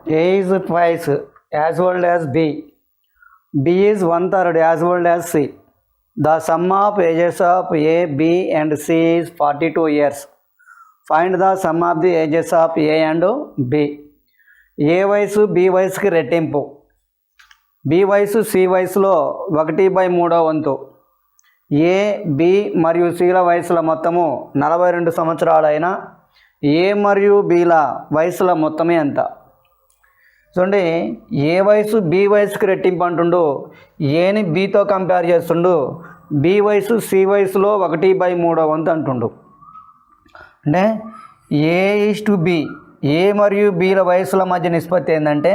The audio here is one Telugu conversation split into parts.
A is twice as old as B. B is 1/3 as old as C. The sum of ages of A, B and C is 42 years. Find the sum of the ages of A and B. ఏ వయసు బి వయసుకి రెట్టింపు, బి వయసు సి వయసులో 1/3 వంతు. ఏ, బి మరియు సిల వయసుల మొత్తము 42 సంవత్సరాలైన ఏ మరియు బిల వయసుల మొత్తమే ఎంత? చూడండి, ఏ వయసు బి వయసుకి రెట్టింపు అంటుండు, ఏని బితో కంపేర్ చేస్తుండు, బి వయసు సి వయసులో 1/3 వంతు అంటుండు. అంటే ఏ ఈజ్ టు బి, ఏ మరియు బిల వయసుల మధ్య నిష్పత్తి ఏంటంటే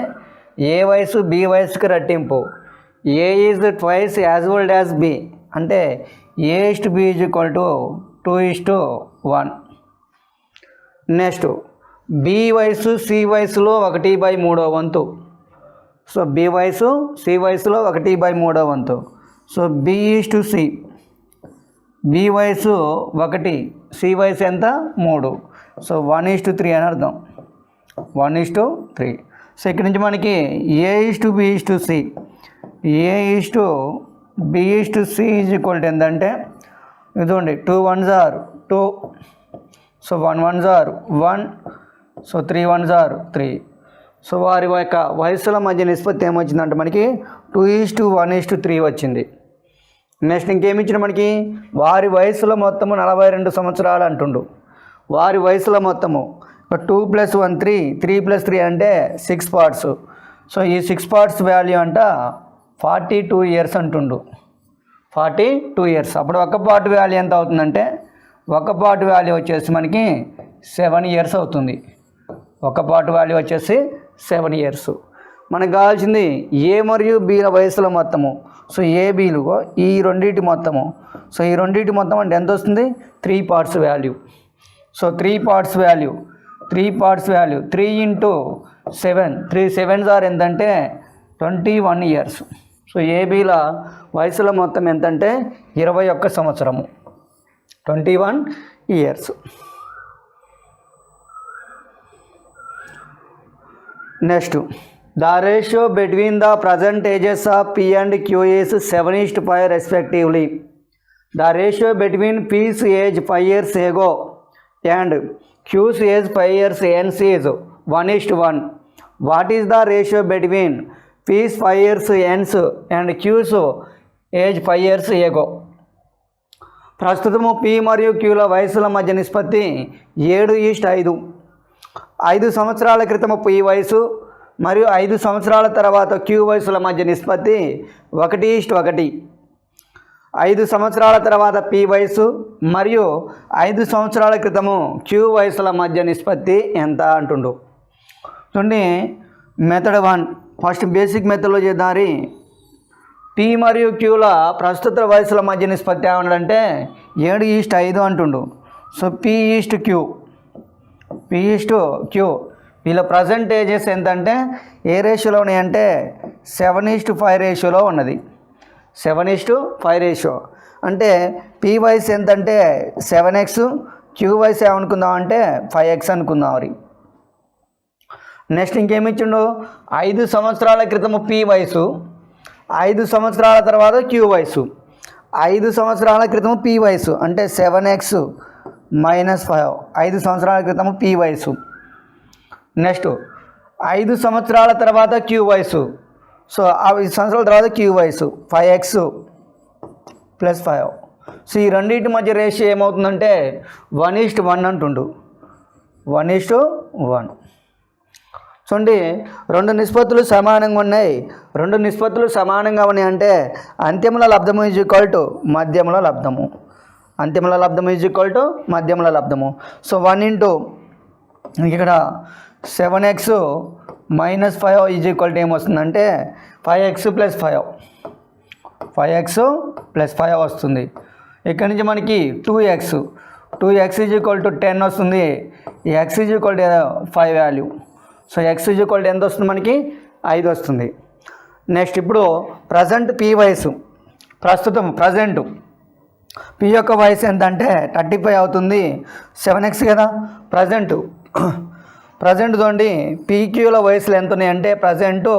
ఏ వయసు బి వయసుకి రెట్టింపు. A is twice as old as B అంటే A is to B is equal to 2:1. Next B వయసు సి వయసులో 1/3 వంతు. సో బి వయసు సి వయసులో 1/3 వంతు. So B is to C, B వయసు 1, సి వయసు ఎంత 3. సో 1:3 అని అర్థం, 1:3. సో ఇక్కడ నుంచి మనకి A is to B is to C, A is to B is to C is equal to ఏంటంటే ఇదిగోండి 2 1s are 2, so 1 1s are 1, so 3 1s are 3. So వారి యొక్క వయసుల మధ్య నిష్పత్తి ఏమొచ్చిందంటే మనకి 2:1:3 వచ్చింది. నెక్స్ట్ ఇంకేమి ఇచ్చిన మనకి వారి వయసుల మొత్తము 42 సంవత్సరాలు అంటుండు. వారి వయసుల మొత్తము 2 + 1 3, 3 + 3 అంటే 6 parts. సో ఈ 6 parts వాల్యూ అంట 42 years అంటుండు, 42 years. అప్పుడు ఒక పార్ట్ వాల్యూ ఎంత అవుతుందంటే ఒక పార్ట్ వాల్యూ వచ్చేసి మనకి 7 years అవుతుంది. ఒక పార్ట్ వాల్యూ వచ్చేసి 7 years. మనకు కావాల్సింది ఏ మరియు బిల వయసుల మొత్తము. సో ఏ బిలు ఈ రెండింటి మొత్తము. సో ఈ రెండింటి మొత్తం అంటే ఎంత వస్తుంది 3 parts value. So 3 parts value 3 × 7, 3 7s are ఎంతంటే 21 years. సో ఏబీల వయసుల మొత్తం ఎంతంటే 21 సంవత్సరము, 21 years. Next the ratio between the present ages of P and Q is 7:5 respectively. The ratio between P's age 5 years ago and Q's age 5 years hence is 1:1. What is the ratio between P's 5 years hence and Q's age 5 years ago? ప్రస్తుతము P మరియు Qల వయసుల మధ్య నిష్పత్తి 7:5. 5 సంవత్సరాల క్రితము P వయసు మరియు 5 సంవత్సరాల తర్వాత Q వయసుల మధ్య నిష్పత్తి 1:1. 5 సంవత్సరాల తర్వాత P వయసు మరియు 5 సంవత్సరాల క్రితము Q వయసుల మధ్య నిష్పత్తి ఎంత అంటుండు. చూడండి, మెథడ్ 1 ఫస్ట్ బేసిక్ మెథడ్లో చేద్దారి. P మరియు Qల ప్రస్తుత వయసుల మధ్య నిష్పత్తి ఏమన్నాడంటే 7:5 అంటుండు. సో P:Q, వీళ్ళ ప్రజెంట్ ఏజెస్ ఎంతంటే ఏ రేషియోలో ఉన్నాయంటే 7:5 రేషియోలో ఉన్నది. 7:5 రేషియో అంటే P వయసు ఎంతంటే 7x, Q వయసు ఏమనుకుందాం అంటే 5x అనుకుందాం. మరి నెక్స్ట్ ఇంకేమి ఇచ్చిండు, 5 సంవత్సరాల క్రితము P వయసు, 5 సంవత్సరాల తర్వాత Q వయసు. 5 సంవత్సరాల క్రితము P వయసు అంటే 7x - 5, 5 సంవత్సరాల క్రితము P వయసు. నెక్స్ట్ 5 సంవత్సరాల తర్వాత Q వయసు. సో 5 సంవత్సరాల తర్వాత Q వయసు 5x + 5. సో ఈ రెండింటి మధ్య రేషియో ఏమవుతుందంటే 1:1 అంటుండు, 1:1. చూడండి, రెండు నిష్పత్తులు సమానంగా ఉన్నాయి. రెండు నిష్పత్తులు సమానంగా ఉన్నాయి అంటే అంతిమల లబ్ధము ఈజ్ ఈక్వల్ టు మధ్యముల లబ్ధము. అంతిమల లబ్ధము ఈజ్ ఈక్వల్ టు మధ్యముల లబ్ధము. సో 1 ఇక్కడ 7x - 5 ఈజ్ ఈక్వల్ టు ఏమొస్తుందంటే 5x + 5, 5x + 5 వస్తుంది. ఇక్కడ నుంచి మనకి 2x ఈజ్ ఈక్వల్ టు 10 వస్తుంది. x is equal to 5 value. So x is equal to ఎంత వస్తుంది మనకి 5 వస్తుంది. నెక్స్ట్ ఇప్పుడు ప్రజెంట్ P వయసు, ప్రజెంట్ P యొక్క వయసు ఎంత అంటే 35 అవుతుంది. 7x కదా ప్రజెంట్. ప్రజెంట్ చూడండి పీక్యూల వయసులు ఎంత ఉన్నాయి అంటే ప్రజెంటు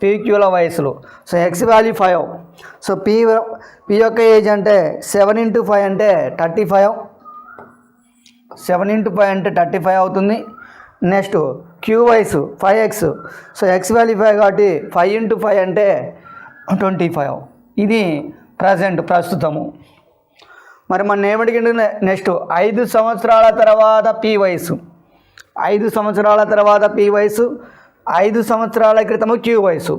పీక్యూల వయసులు. So X value 5. So P యొక్క ఏజ్ అంటే 7 × 5 అంటే 35. 7 × 5 అంటే 35 అవుతుంది. నెక్స్ట్ క్యూ వయసు 5x. సో ఎక్స్ వాల్యూ 5 కాబట్టి 5 × 5 అంటే 25. ఇది ప్రస్తుతము. మరి మన ఏమడిగిండు నెక్స్ట్ 5 సంవత్సరాల తర్వాత పీ వయసు. 5 సంవత్సరాల తర్వాత పీ వయసు, 5 సంవత్సరాల క్రితము క్యూ వయసు.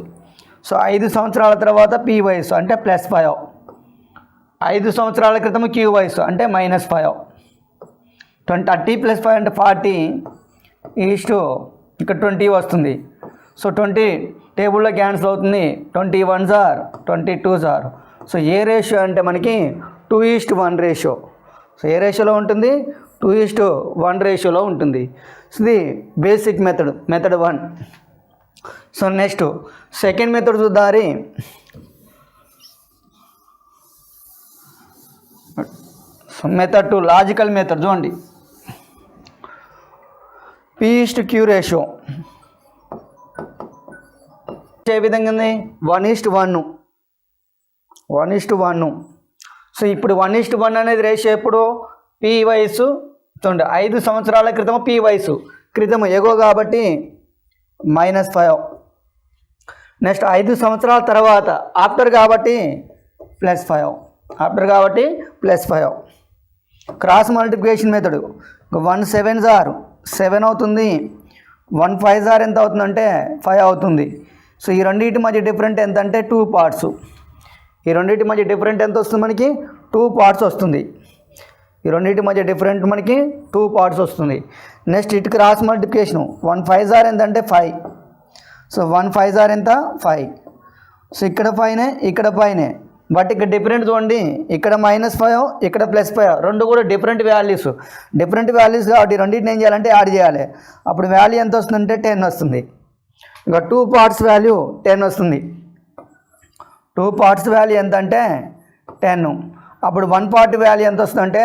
సో 5 సంవత్సరాల తర్వాత పీ వయసు అంటే +5. 5 సంవత్సరాల క్రితము క్యూ వయసు అంటే -5. 30 + 5 అంటే 40 ఈస్టు ఇక్కడ 20 వస్తుంది. సో 20 టేబుల్లో క్యాన్సిల్ అవుతుంది. 21s are 22s are. So A ratio అంటే మనకి 2:1 రేషియో. సో ఏ రేషియోలో ఉంటుంది? 2:1 రేషియోలో ఉంటుంది. సో ఇది basic method 1. So next second method చూద్దారి. సో మెథడ్ 2 లాజికల్ మెథడ్ చూడండి. P/Q రేషియో ఏ విధంగా ఉంది? 1:1. 1:1. సో ఇప్పుడు 1:1 అనేది రేషియో ఎప్పుడు? పీ వయసు చూడండి 5 సంవత్సరాల క్రితం పీ వయసు క్రితము ఎగో కాబట్టి -5. నెక్స్ట్ 5 సంవత్సరాల తర్వాత ఆఫ్టర్ కాబట్టి +5. ఆఫ్టర్ కాబట్టి +5. Cross multiplication method 1 7s are 7 అవుతుంది. 1 5s are ఎంత అవుతుందంటే 5 అవుతుంది. సో ఈ రెండింటి మధ్య డిఫరెంట్ ఎంత అంటే 2 పార్ట్స్. ఈ రెండింటి మధ్య డిఫరెంట్ ఎంత వస్తుంది మనకి? 2 పార్ట్స్ వస్తుంది. ఈ రెండింటి మధ్య డిఫరెంట్ మనకి 2 పార్ట్స్ వస్తుంది. నెక్స్ట్ ఇటు క్రాస్ మల్టిప్లికేషన్ 1 5s are ఎంత అంటే 5. సో 1 5s are ఎంత? 5. సో ఇక్కడ 5నే ఇక్కడ 5నే, బట్ ఇక్కడ డిఫరెంట్ చూడండి. ఇక్కడ -5 ఇక్కడ +5 రెండు కూడా డిఫరెంట్ వాల్యూస్ కాబట్టి రెండింటిని ఏం చేయాలంటే యాడ్ చేయాలి. అప్పుడు వాల్యూ ఎంత వస్తుందంటే 10 వస్తుంది. ఇంకా 2 పార్ట్స్ వాల్యూ 10 వస్తుంది. 2 పార్ట్స్ వాల్యూ ఎంత అంటే 10. అప్పుడు 1 పార్ట్ వాల్యూ ఎంత వస్తుందంటే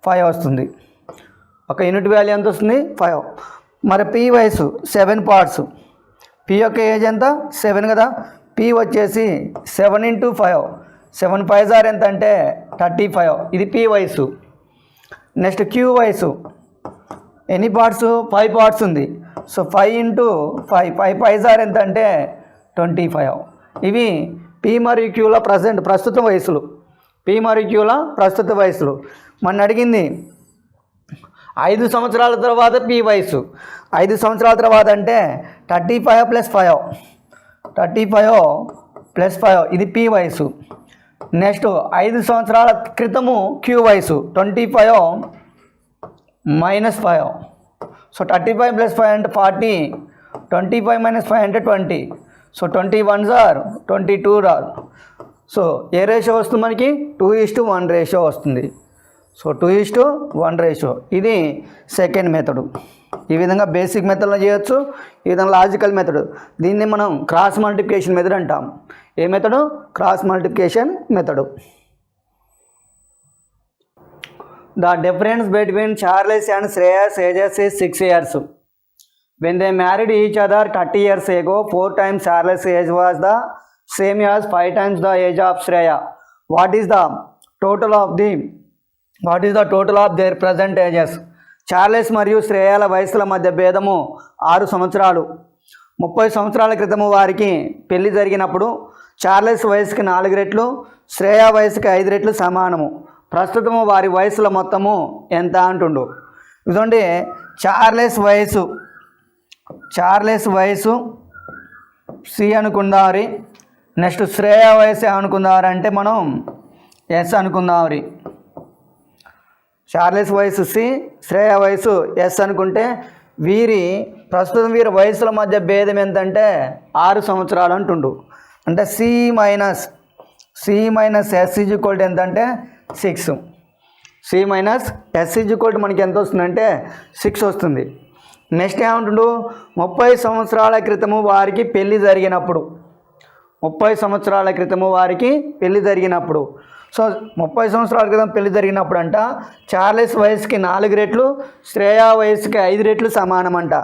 5 వస్తుంది. ఒక యూనిట్ వాల్యూ ఎంత వస్తుంది? 5. మరి పీ వయసు 7 పార్ట్స్. పీ యొక్క ఏజ్ ఎంత? 7 కదా. పీ వచ్చేసి 7 × 5. 7 5s are ఎంత అంటే 35. ఇది పీ వయసు. నెక్స్ట్ క్యూ వయసు ఎన్ని పార్ట్స్? 5 పార్ట్స్ ఉంది. సో 5 × 5 5 5s are ఎంత అంటే 25. ఇవి పీ మరియు క్యూల ప్రస్తుత వయసులు. పీ మరియు క్యూల ప్రస్తుత వయసులు. మన అడిగింది 5 సంవత్సరాల తర్వాత పీ వయసు. 5 సంవత్సరాల తర్వాత అంటే 35 + 5. 35 + 5 ఇది పీ వయసు. నెక్స్ట్ 5 సంవత్సరాల క్రితము క్యూ వయసు 25 - 5. సో 35 + 5 అంటే 40. 25 - 5 అంటే 20. So 21s are 22s are. So A ratio వస్తుంది మనకి? 2:1 రేషియో వస్తుంది. So 2:1 ratio. ఇది సెకండ్ మెథడు. ఈ విధంగా బేసిక్ మెథడ్లో చేయొచ్చు. ఈ విధంగా లాజికల్ మెథడ్. దీన్ని మనం క్రాస్ మల్టిప్లికేషన్ మెథడ్ అంటాం. ఏ method? Cross multiplication method. The difference between Charles and Shreyas ages is 6 years. When they married each other 30 years ago, 4 times Charles' age was the same as 5 times the age of Shreya. What is the total of their present ages? Charles మరియు శ్రేయాల వయసుల మధ్య భేదము 6 సంవత్సరాలు. 30 సంవత్సరాల క్రితము వారికి పెళ్లి జరిగినప్పుడు చార్లెస్ వయసుకి 4 రెట్లు, శ్రేయా వయసుకి 5 రెట్లు సమానము. ప్రస్తుతము వారి వయసుల మొత్తము ఎంత అంటుండు. ఇదండి చార్లెస్ వయసు సి అనుకుందారి. నెక్స్ట్ శ్రేయా వయసు అనుకుందారంటే మనం ఎస్ అనుకుందాం. చార్లెస్ వయసు సి, శ్రేయా వయసు ఎస్ అనుకుంటే ప్రస్తుతం వీరి వయసుల మధ్య భేదం ఎంతంటే 6 సంవత్సరాలు అంటుండు. అంటే C minus S equal to ఎంత అంటే 6. C minus S equal to మనకి ఎంత వస్తుందంటే 6 వస్తుంది. నెక్స్ట్ ఏమంటుండు? 30 సంవత్సరాల క్రితము వారికి పెళ్లి జరిగినప్పుడు. 30 సంవత్సరాల క్రితము వారికి పెళ్లి జరిగినప్పుడు. సో 30 సంవత్సరాల క్రితం పెళ్లి జరిగినప్పుడు అంట చార్లెస్ వయసుకి 4 రెట్లు, శ్రేయా వయసుకి 5 రెట్లు సమానం అంట.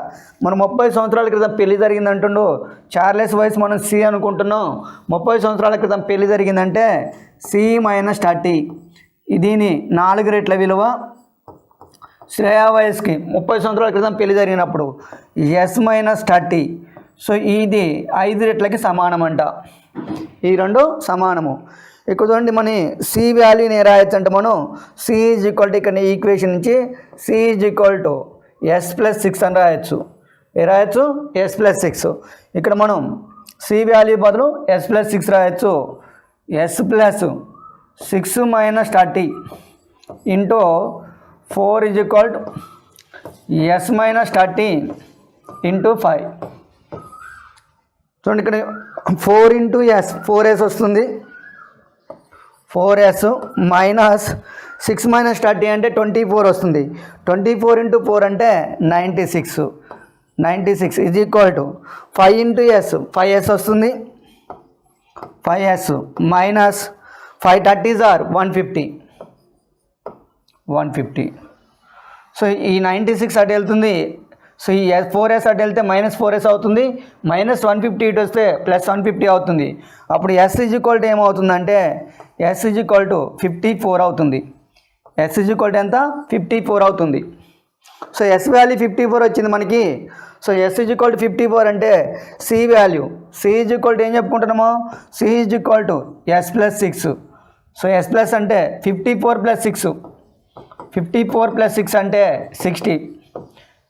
మనం 30 సంవత్సరాల క్రితం పెళ్లి జరిగింది అంటుండు, చార్లెస్ వయసు మనం సి అనుకుంటున్నాం. 30 సంవత్సరాల క్రితం పెళ్లి జరిగిందంటే సి మైనస్ 30, దీని 4 రెట్ల విలువ. శ్రేయా వయసుకి 30 సంవత్సరాల క్రితం పెళ్లి జరిగినప్పుడు ఎస్ మైనస్ 30, సో ఇది 5 రెట్లకి సమానం అంట. ఈ రెండు సమానము. ఇక్కడ చూడండి మన సి వాల్యూని ఏ రాయొచ్చు అంటే మనం సి ఈజ్ ఈక్వల్ టు ఇక్కడ ఈక్వేషన్ నుంచి C is equal to S plus 6 అని రాయొచ్చు. ఏ రాయొచ్చు? S plus 6. ఇక్కడ మనం సి వాల్యూ బదులు ఎస్ ప్లస్ 6 రాయొచ్చు. S plus 6 minus 30 into 4 is equal to S minus 30 into 5. చూడండి ఇక్కడ 4 ఇంటూ ఎస్ 4s వస్తుంది. 4s మైనస్ 6 మైనస్ 30 అంటే 24 వస్తుంది. 24 ఇంటూ 4 అంటే 96. 96 is equal to 5 into S 5s వస్తుంది. 5s minus 5 30s are 150. So ఈ 96 అటు వెళ్తుంది. సో ఈ 4s అటు వెళ్తే మైనస్ 4s అవుతుంది. మైనస్ 150 ఇటు వస్తే ప్లస్ 150 అవుతుంది. అప్పుడు ఎస్ ఈజ్ ఈక్వల్ టు ఏమవుతుందంటే ఎస్ ఈజ్ ఈక్వల్ టు 54 అవుతుంది. ఎస్ ఈజ్ ఈక్వల్ టు ఎంత? 54 అవుతుంది. సో ఎస్ వాల్యూ 54 వచ్చింది మనకి. So S is equal to 54 అంటే C value, C is equal to ఏం చెప్పుకుంటున్నాము? C is equal to S plus 6. So S plus అంటే 54 ప్లస్ 6, 54 ప్లస్ 6 అంటే 60.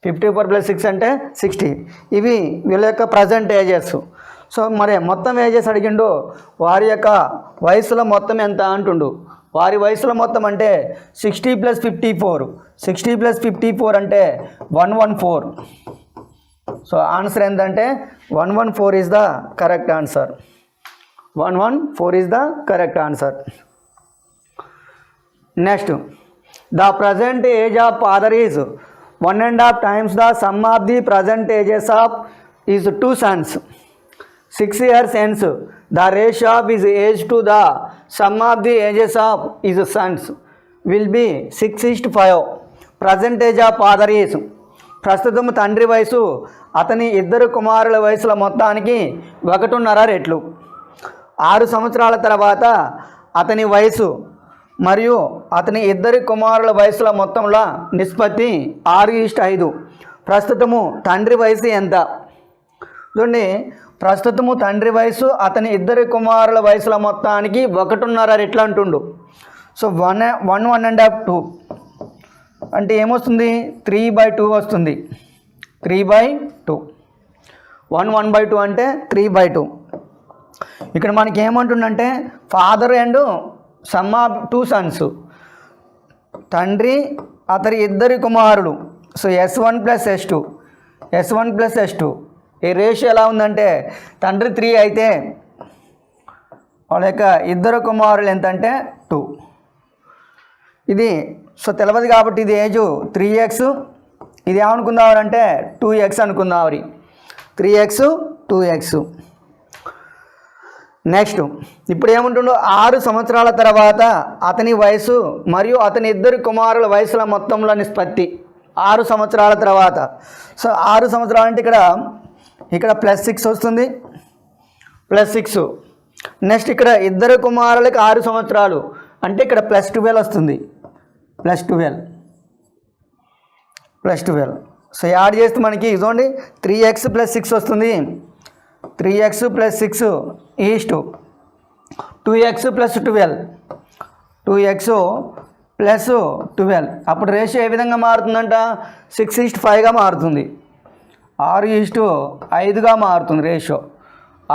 54 ప్లస్ 6 అంటే 60. ఇవి వీళ్ళ యొక్క ప్రజెంట్ ఏజెస్. సో మరి మొత్తం ఏజెస్ అడిగిండు, వారి యొక్క వయసులో మొత్తం ఎంత అంటుండు. వారి వయసులో మొత్తం అంటే 60 ప్లస్ 54. 60 ప్లస్ 54 అంటే 114. సో ఆన్సర్ ఏంటంటే 114 is the correct answer. 114 is the correct answer. Next, the present age of father is 1.5 times the sum of the present ages of his 2 sons. 6 years hence, the ratio of his age to the sum of the ages of his sons will be 6:5. Present age of father is, ప్రస్తుతం తండ్రి వయసు అతని 2 కుమారుల వయసుల మొత్తానికి 1.5 రెట్లు. 6 సంవత్సరాల తర్వాత అతని వయసు మరియు అతని 2 కుమారుల వయసుల మొత్తంలో నిష్పత్తి 6:5. ప్రస్తుతము తండ్రి వయసు ఎంత? చూడండి, ప్రస్తుతము తండ్రి వయసు అతని 2 కుమారుల వయసుల మొత్తానికి 1.5 రెట్లు అంటుండు. సో 1.5 2 అంటే ఏమొస్తుంది? 3/2 వస్తుంది. 3/2. 1/2 అంటే 3/2. ఇక్కడ మనకి ఏమంటుండంటే father and sum of 2 sons, తండ్రి అతని 2 కుమారుడు. So S1 plus S2, S1 plus S2. ఈ రేషియో ఎలా ఉందంటే తండ్రి 3 అయితే వాళ్ళ యొక్క 2 కుమారులు ఎంత అంటే 2. ఇది సో తెలియదు కాబట్టి ఇది ఏజ్ 3x, ఇది ఏమనుకుందామంటే 2x అనుకుందాం. 3x 2x. నెక్స్ట్, ఇప్పుడు ఏముంటుండో 6 సంవత్సరాల తర్వాత అతని వయసు మరియు అతని 2 కుమారుల వయసుల మొత్తంలో నిష్పత్తి. 6 సంవత్సరాల తర్వాత. సో 6 సంవత్సరాలు అంటే ఇక్కడ ప్లస్ 6 వస్తుంది. ప్లస్ 6. నెక్స్ట్ ఇక్కడ 2 కుమారులకి 6 సంవత్సరాలు అంటే ఇక్కడ ప్లస్ 12 వస్తుంది. ప్లస్ 12. సో యాడ్ చేస్తే మనకి ఇదిగోండి 3x ప్లస్ 6 వస్తుంది. 3x plus 6 is 2x plus 12. 2x plus 12. అప్పుడు రేషియో ఏ విధంగా మారుతుందంట? 6:5గా మారుతుంది. 6:5గా మారుతుంది ratio.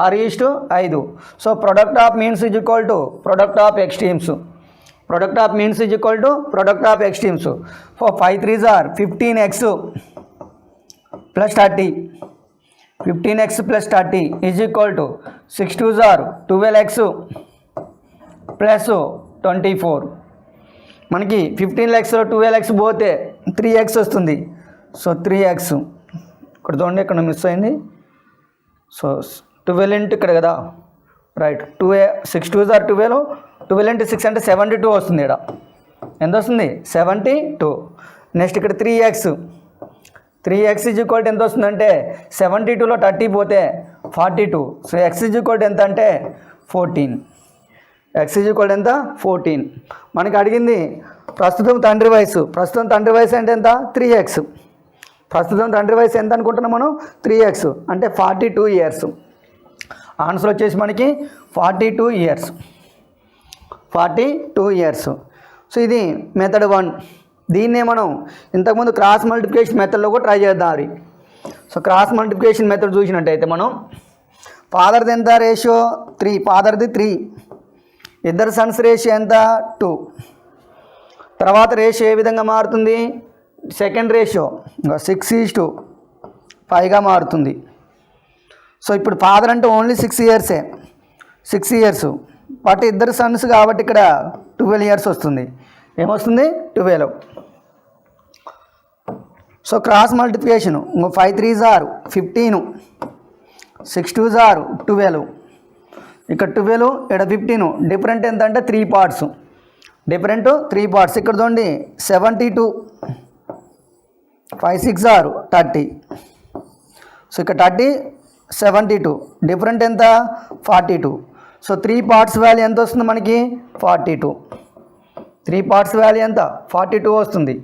6:5. So product of means is equal to product of extremes. Product of means is equal to product of extremes. 5 3s or 15x plus 30. 15x plus 30 is equal to 6 2s or 12x plus 24. మనకి 15xలో 12x పోతే 3x వస్తుంది. సో 3x ఇక్కడ చూడండి, ఇక్కడ మిస్ అయింది. సో 12 ఇంటూ ఇక్కడ కదా, రైట్. 6 2s ఆర్ 12, 12 into 6 అంటే 72 వస్తుంది. ఇక్కడ ఎంత వస్తుంది? 72. నెక్స్ట్ ఇక్కడ 3x ఈజ్ ఈక్వల్ టు ఎంత వస్తుందంటే 72లో 30 పోతే 42. So x is equal to ఎంత అంటే 14. x ఈజ్ ఈక్వల్ టు ఎంత? 14. మనకి అడిగింది ప్రస్తుతం తండ్రి వయసు. ప్రస్తుతం తండ్రి వయసు అంటే ఎంత? 3x. ప్రస్తుతం తండ్రి వయసు ఎంత అనుకుంటున్నాం మనం? 3x అంటే 42 years. ఆన్సర్ వచ్చేసి మనకి 42 years. 42 years. సో ఇది మెథడ్ 1. దీన్నే మనం ఇంతకుముందు క్రాస్ మల్టిప్లికేషన్ మెథడ్లో కూడా ట్రై చేద్దాం. అది సో క్రాస్ మల్టిప్లికేషన్ మెథడ్ చూసినట్టయితే మనం ఫాదర్ది ఎంత రేషియో? 3. ఫాదర్ది 3. ఇద్దరు సన్స్ రేషియో ఎంత? 2. తర్వాత రేషియో ఏ విధంగా మారుతుంది? సెకండ్ రేషియో 6:5గా మారుతుంది. సో ఇప్పుడు ఫాదర్ అంటే ఓన్లీ 6 yearsే, 6 years. బట్ ఇద్దరు సన్స్ కాబట్టి ఇక్కడ 12 years వస్తుంది. ఏమొస్తుంది? 12. So cross multiplication 5 3s are 15, 6 2s are 12. ఇక్కడ 12 ఇక్కడ 15. డిఫరెంట్ ఎంత అంటే 3 parts. Different 3 parts. ఇక్కడ చూడండి 72, 5 6 are 30. సో ఇక్కడ 30, 72. డిఫరెంట్ ఎంత? 42. సో 3 parts వాల్యూ ఎంత వస్తుంది మనకి? 42. 3 parts వాల్యూ ఎంత? 42 వస్తుంది.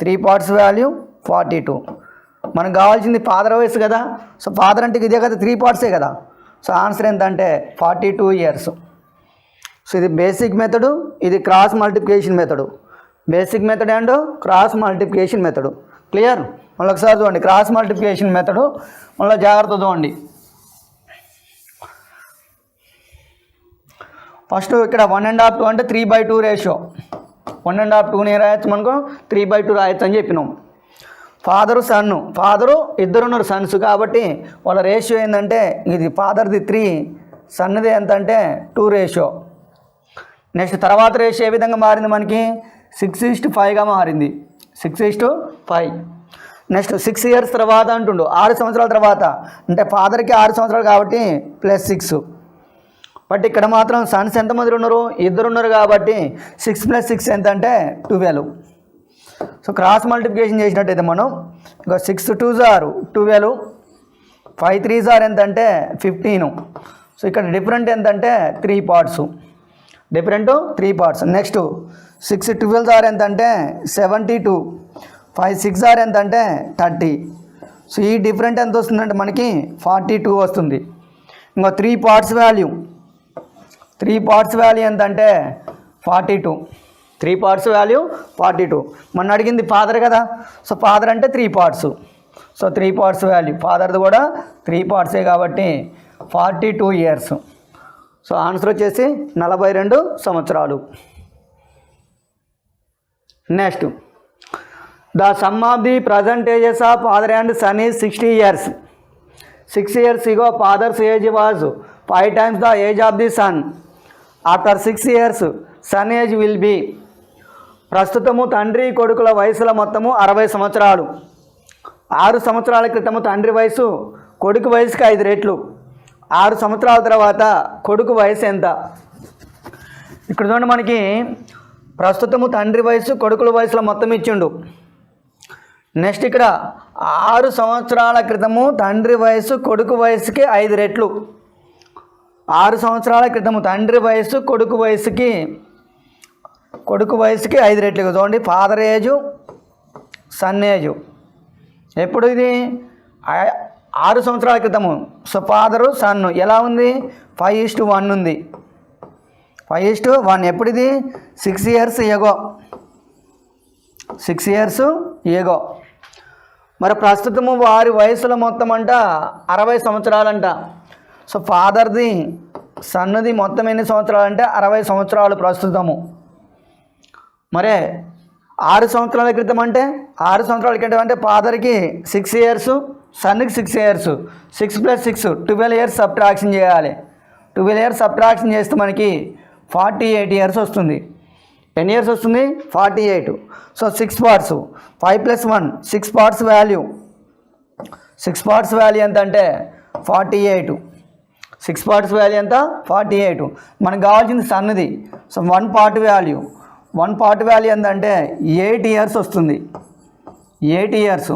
3 parts వాల్యూ 42. మనకు కావాల్సింది ఫాదర్ వయసు కదా. సో ఫాదర్ అంటే ఇదే కదా, 3 partsే కదా. సో ఆన్సర్ ఎంత అంటే 42 years. సో ఇది బేసిక్ మెథడు, ఇది cross multiplication method. Basic method and cross multiplication method. Clear? మళ్ళీ ఒకసారి చూడండి క్రాస్ మల్టిప్లికేషన్ మెథడు. మళ్ళీ జాగ్రత్త చూడండి. ఫస్ట్ ఇక్కడ 1/2 అంటే 3/2 రేషియో. 1/2 2ని రాయొచ్చు, మనకు 3/2 రాయొచ్చు అని చెప్పినాం. ఫాదరు ఇద్దరున్నారు సన్స్ కాబట్టి వాళ్ళ రేషియో ఏంటంటే ఇది ఫాదర్ది 3, సన్ది ఎంత అంటే 2 రేషియో. నెక్స్ట్ తర్వాత రేషియో ఏ విధంగా మారింది మనకి? 6:5గా మారింది. 6:5. నెక్స్ట్ 6 years తర్వాత అంటుండు, 6 సంవత్సరాల తర్వాత. అంటే ఫాదర్కి 6 సంవత్సరాలు కాబట్టి +6. బట్ ఇక్కడ మాత్రం సన్స్ ఎంతమంది ఉన్నారు? ఇద్దరున్నారు కాబట్టి 6 + 6 ఎంత అంటే 12. సో క్రాస్ మల్టిప్లికేషన్ చేసినట్టయితే మనం ఇంకా 6 2s are 12, 5 3s are ఎంత అంటే 15. సో ఇక్కడ డిఫరెంట్ ఎంత అంటే 3 parts. Different 3 parts. Next 6 12s are ఎంత అంటే 72, 5 6 are ఎంత అంటే 30. సో ఈ డిఫరెంట్ ఎంత వస్తుందంటే మనకి 42 వస్తుంది. ఇంకా 3 parts వాల్యూ ఎంత అంటే 42. 3 parts వాల్యూ 42. మొన్న అడిగింది ఫాదర్ కదా. సో ఫాదర్ అంటే 3 parts. సో 3 parts వాల్యూ ఫాదర్ది కూడా 3 partsే కాబట్టి 42 years. సో ఆన్సర్ వచ్చేసి 42 సంవత్సరాలు. Next the sum of the present ages of father and son is 60 years. 6 years ago father's age was 5 times the age of the son. After 6 years son age will be. ప్రస్తుతము తండ్రి కొడుకుల వయసుల మొత్తము 60 సంవత్సరాలు. 6 సంవత్సరాల క్రితము తండ్రి వయసు కొడుకు వయసుకి 5 రెట్లు. 6 సంవత్సరాల తర్వాత కొడుకు వయసు ఎంత? ఇక్కడ చూడండి మనకి ప్రస్తుతము తండ్రి వయసు కొడుకుల వయసుల మొత్తం ఇచ్చిండు. నెక్స్ట్ ఇక్కడ 6 సంవత్సరాల క్రితము తండ్రి వయసు కొడుకు వయసుకి 5 రెట్లు. 6 సంవత్సరాల క్రితము తండ్రి వయసు కొడుకు వయసుకి 5 రెట్లు. చూడండి ఫాదర్ ఏజు, సన్ ఏజు. ఎప్పుడు ఇది? 6 సంవత్సరాల క్రితము. సో ఫాదరు సన్ను ఎలా ఉంది? 5:1 ఉంది. 5:1. ఎప్పుడు ఇది? 6 years ago. 6 years ago. మరి ప్రస్తుతము వారి వయసుల మొత్తం అంట 60 సంవత్సరాలంట. సో ఫాదర్ది సన్నుది మొత్తం ఎన్ని సంవత్సరాలు అంటే 60 సంవత్సరాలు ప్రస్తుతము. మరే 6 సంవత్సరాల క్రితం అంటే 6 సంవత్సరాల క్రితం అంటే ఫాదర్కి 6 years, సన్కి 6 years. 6 + 6 12 years సబ్ట్రాక్షన్ చేయాలి. 12 years సబ్ట్రాక్షన్ చేస్తే మనకి 48 years వస్తుంది. ఎన్ని ఇయర్స్ వస్తుంది? 48. So 6 parts. 5 + 1 6 parts value. 6 parts value ఎంత అంటే 48. 6 పార్ట్స్ వాల్యూ ఎంత 48. మనకు కావాల్సింది సన్నుది. సో 1 పార్ట్ వాల్యూ ఎంతంటే 8 ఇయర్స్ వస్తుంది. 8 ఇయర్స్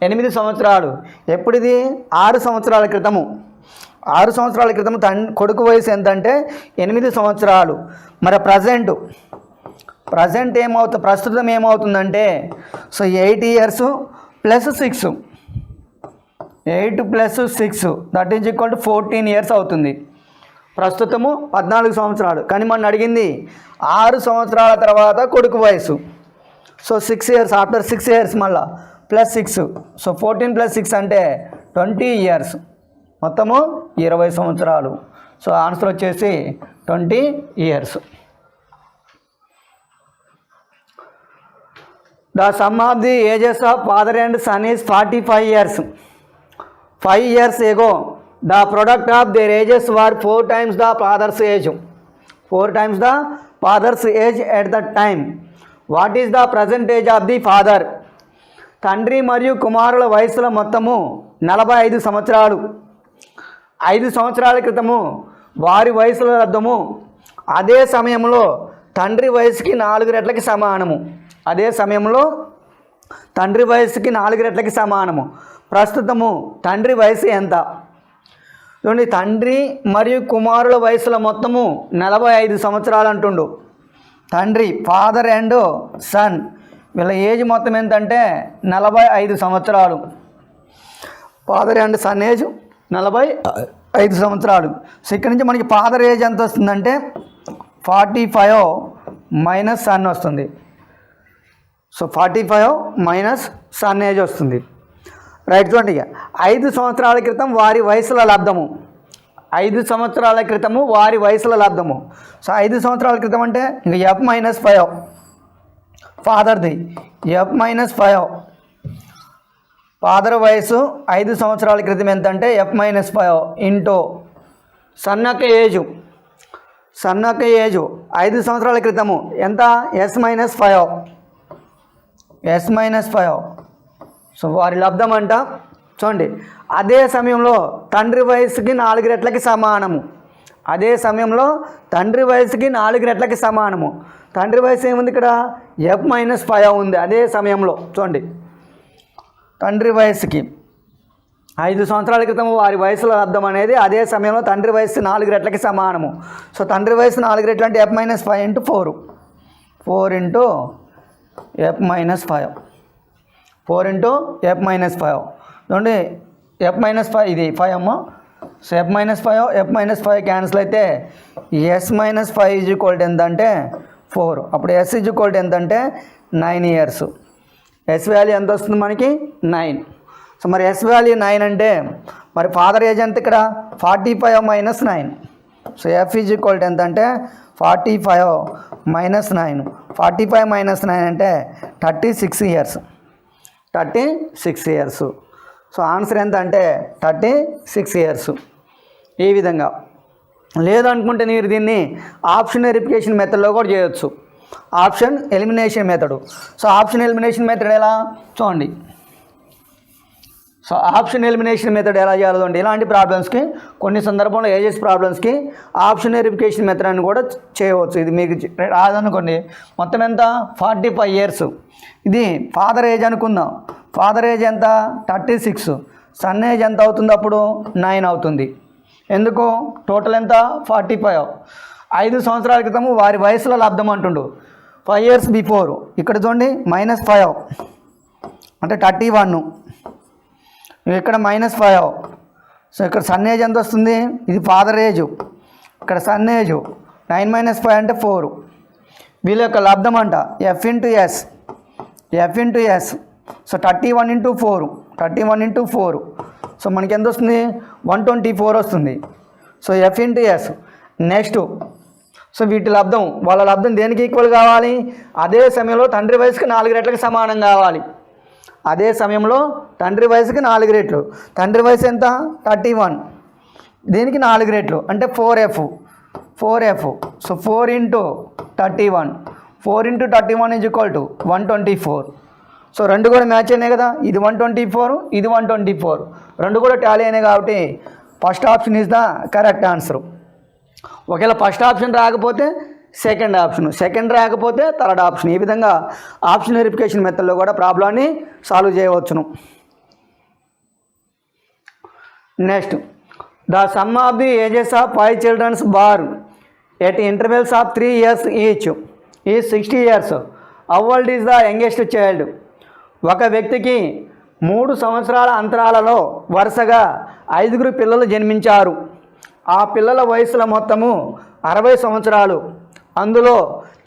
8 సంవత్సరాలు. ఎప్పుడు ఇది 6 సంవత్సరాల క్రితము. 6 సంవత్సరాల క్రితం కొడుకు వయసు ఎంతంటే 8 సంవత్సరాలు. మరి ప్రజెంట్ ప్రస్తుతం ఏమవుతుందంటే so 8 years plus 6, 8 plus 6 that is equal to 14 years అవుతుంది. ప్రస్తుతము 14 సంవత్సరాలు. కానీ మనం అడిగింది 6 సంవత్సరాల తర్వాత కొడుకు వయసు. సో 6 ఇయర్స్, ఆఫ్టర్ 6 ఇయర్స్ మళ్ళా ప్లస్ 6, సో 14 ప్లస్ 6 అంటే 20 ఇయర్స్, మొత్తము 20 సంవత్సరాలు. సో ఆన్సర్ వచ్చేసి 20 years. The sum of the ages of father and son is 45 years. 5 years ago, the product of their ages were 4 times the father's age. 4 times the father's age at that time. What is the present age of the father? తండ్రి మరియు కుమారుల వయసుల మొత్తము 45 సంవత్సరాలు. 5 సంవత్సరాల క్రితము వారి వయసుల లబ్ధము అదే సమయంలో తండ్రి వయసుకి 4 రెట్లకి సమానము. అదే సమయంలో తండ్రి వయసుకి 4 రెట్లకి సమానము. ప్రస్తుతము తండ్రి వయసు ఎంత? చూడండి, తండ్రి మరియు కుమారుల వయసుల మొత్తము 45 సంవత్సరాలు అంటుండు. తండ్రి, ఫాదర్ అండ్ సన్, వీళ్ళ ఏజ్ మొత్తం ఎంతంటే 45 సంవత్సరాలు. ఫాదర్ అండ్ సన్ ఏజ్ 45 సంవత్సరాలు. సో ఇక్కడ నుంచి మనకి ఫాదర్ ఏజ్ ఎంత వస్తుందంటే 45 మైనస్ సన్ వస్తుంది. సో 45 మైనస్ సన్ ఏజ్ వస్తుంది. రైట్. చూడండి, ఇక 5 సంవత్సరాల క్రితం వారి వయసుల లబ్ధము. 5 సంవత్సరాల క్రితము వారి వయసుల లబ్ధము. సో 5 సంవత్సరాల క్రితం అంటే ఇంక F minus 5 ఫాదర్ది. F minus 5 father వయసు 5 సంవత్సరాల క్రితం ఎంత అంటే F మైనస్ 5 ఇంటూ సన్ యొక్క ఏజు. 5 సంవత్సరాల క్రితము ఎంత? S minus 5. సో వారి లబ్ధం అంట. చూడండి, అదే సమయంలో తండ్రి వయసుకి 4 రెట్లకి సమానము. అదే సమయంలో తండ్రి వయసుకి 4 రెట్లకి సమానము. తండ్రి వయసు ఏముంది ఇక్కడ? F మైనస్ 5 ఉంది. అదే సమయంలో చూడండి, తండ్రి వయసుకి 5 సంవత్సరాల క్రితం వారి వయసులో లబ్ధం అనేది అదే సమయంలో తండ్రి వయసు 4 రెట్లకి సమానము. సో తండ్రి వయసు 4 రెట్లు అంటే F minus 5 into 4 into F minus 5. 4 into F minus 5. చూడండి, F మైనస్ 5 ఇది 5 అమ్మ. సో F మైనస్ 5 క్యాన్సిల్ అయితే S minus 5 is equal to ఎంత అంటే 4. అప్పుడు S ఈజ్ ఈక్వల్ టు ఎంత అంటే 9 ఇయర్స్. S వాల్యూ ఎంత వస్తుంది మనకి? 9. సో మరి S వాల్యూ 9 అంటే మరి ఫాదర్ ఏజ్ ఎంత ఇక్కడ? 45 minus 9. So F is equal to ఎంత అంటే 45 మైనస్ 9. 45 మైనస్ 9 అంటే 36 ఇయర్స్. 36 ఇయర్స్. సో ఆన్సర్ ఎంత అంటే 36 ఇయర్స్. ఈ విధంగా లేదనుకుంటే మీరు దీన్ని ఆప్షన్ వెరిఫికేషన్ మెథడ్లో కూడా చేయొచ్చు. Option elimination method. So option elimination method ఎలా చూడండి. సో ఆప్షన్ ఎలిమినేషన్ మెథడ్ ఎలా చేయాలో చూడండి. ఇలాంటి ప్రాబ్లమ్స్కి కొన్ని సందర్భంలో ఏజెస్ ప్రాబ్లమ్స్కి ఆప్షన్ వెరిఫికేషన్ మెథడ్ అని కూడా చేయవచ్చు. ఇది మీకు రాదనుకోండి. మొత్తం ఎంత? 45 ఇయర్స్. ఇది ఫాదర్ ఏజ్ అనుకుందాం. ఫాదర్ ఏజ్ ఎంత? 36. సన్ ఏజ్ ఎంత అవుతుంది? అప్పుడు 9 అవుతుంది. ఎందుకు? టోటల్ ఎంత? 45. 5 సంవత్సరాల క్రితము వారి వయసులో లబ్ధం అంటుండు. 5 ఇయర్స్ బిఫోర్. ఇక్కడ చూడండి -5 అంటే 31. ఇక్కడ -5. సో ఇక్కడ సన్ ఏజ్ ఎంత వస్తుంది? ఇది ఫాదర్ ఏజ్, ఇక్కడ సన్ ఏజ్. 9 మైనస్ 5 అంటే 4. వీళ్ళ యొక్క లబ్ధం అంట F into S. So 31 into 4. So మనకి ఎంత వస్తుంది? 124 వస్తుంది. So F into S. Next so వీటి లబ్ధం, వాళ్ళ లబ్ధం దేనికి ఈక్వల్ కావాలి? అదే సమయంలో తండ్రి వయసుకి 4 రెట్లకు సమానం కావాలి. అదే సమయంలో తండ్రి వయసుకి 4 రెట్లు. తండ్రి వయసు ఎంత? 31. దీనికి 4 రెట్లు అంటే 4F. So 4 into 31. 4 into 31 is equal to 124. So రెండు కూడా మ్యాచ్ అయినాయి కదా. ఇది 124, ఇది 124. రెండు కూడా టాలీ అయినాయి కాబట్టి first option is the correct answer. ఒకవేళ ఫస్ట్ ఆప్షన్ రాకపోతే సెకండ్ ఆప్షన్, సెకండ్ రాకపోతే థర్డ్ ఆప్షన్. ఈ విధంగా ఆప్షన్ వెరిఫికేషన్ మెథడ్లో కూడా ప్రాబ్లాన్ని సాల్వ్ చేయవచ్చును. Next, the sum of the ages of 5 children's born at intervals of 3 years each is 60 years. How old is the youngest child? ఒక వ్యక్తికి 3 సంవత్సరాల అంతరాలలో వరుసగా 5 పిల్లలు జన్మించారు. ఆ పిల్లల వయసుల మొత్తము 60 సంవత్సరాలు. అందులో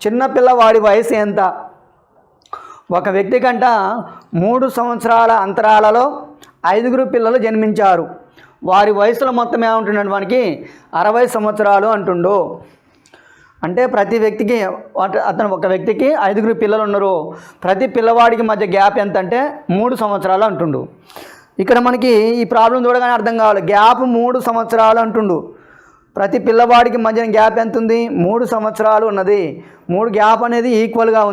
చిన్న పిల్లవాడి వయసు ఎంత? ఒక వ్యక్తి కంట 3 సంవత్సరాల అంతరాలలో 5 పిల్లలు జన్మించారు. వారి వయసుల మొత్తం ఏమంటున్నాడు మనకి? 60 సంవత్సరాలు అంటుండు. అంటే ప్రతి వ్యక్తికి ఒక వ్యక్తికి 5 పిల్లలు ఉన్నారు. ప్రతి పిల్లవాడికి మధ్య గ్యాప్ ఎంత అంటే 3 సంవత్సరాలు అంటుండు. ఇక్కడ మనకి ఈ ప్రాబ్లం చూడగానే అర్థం కావాలి. గ్యాప్ 3 సంవత్సరాలు అంటుండు. ప్రతి పిల్లవాడికి మధ్యన గ్యాప్ ఎంత ఉంది? 3 సంవత్సరాలు ఉన్నది. 3 గ్యాప్ అనేది ఈక్వల్గా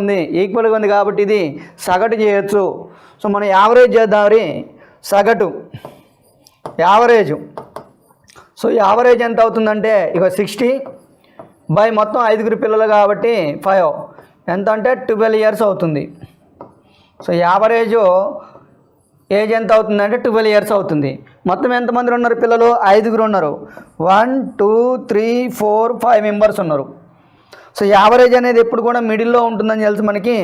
ఉంది కాబట్టి ఇది సగటు చేయొచ్చు. సో మనం యావరేజ్ చేద్దాం. సగటు యావరేజ్. సో యావరేజ్ ఎంత అవుతుందంటే ఇక 60 బై మొత్తం 5 పిల్లలు కాబట్టి 5 ఎంత అంటే 12 years అవుతుంది. సో యావరేజ్ ఏజ్ ఎంత అవుతుందంటే 12 years అవుతుంది. మొత్తం ఎంతమంది ఉన్నారు పిల్లలు? 5 ఉన్నారు. 1 2 3 4 5 మెంబర్స్ ఉన్నారు. సో యావరేజ్ అనేది ఎప్పుడు కూడా మిడిల్లో ఉంటుందని తెలుసు మనకి.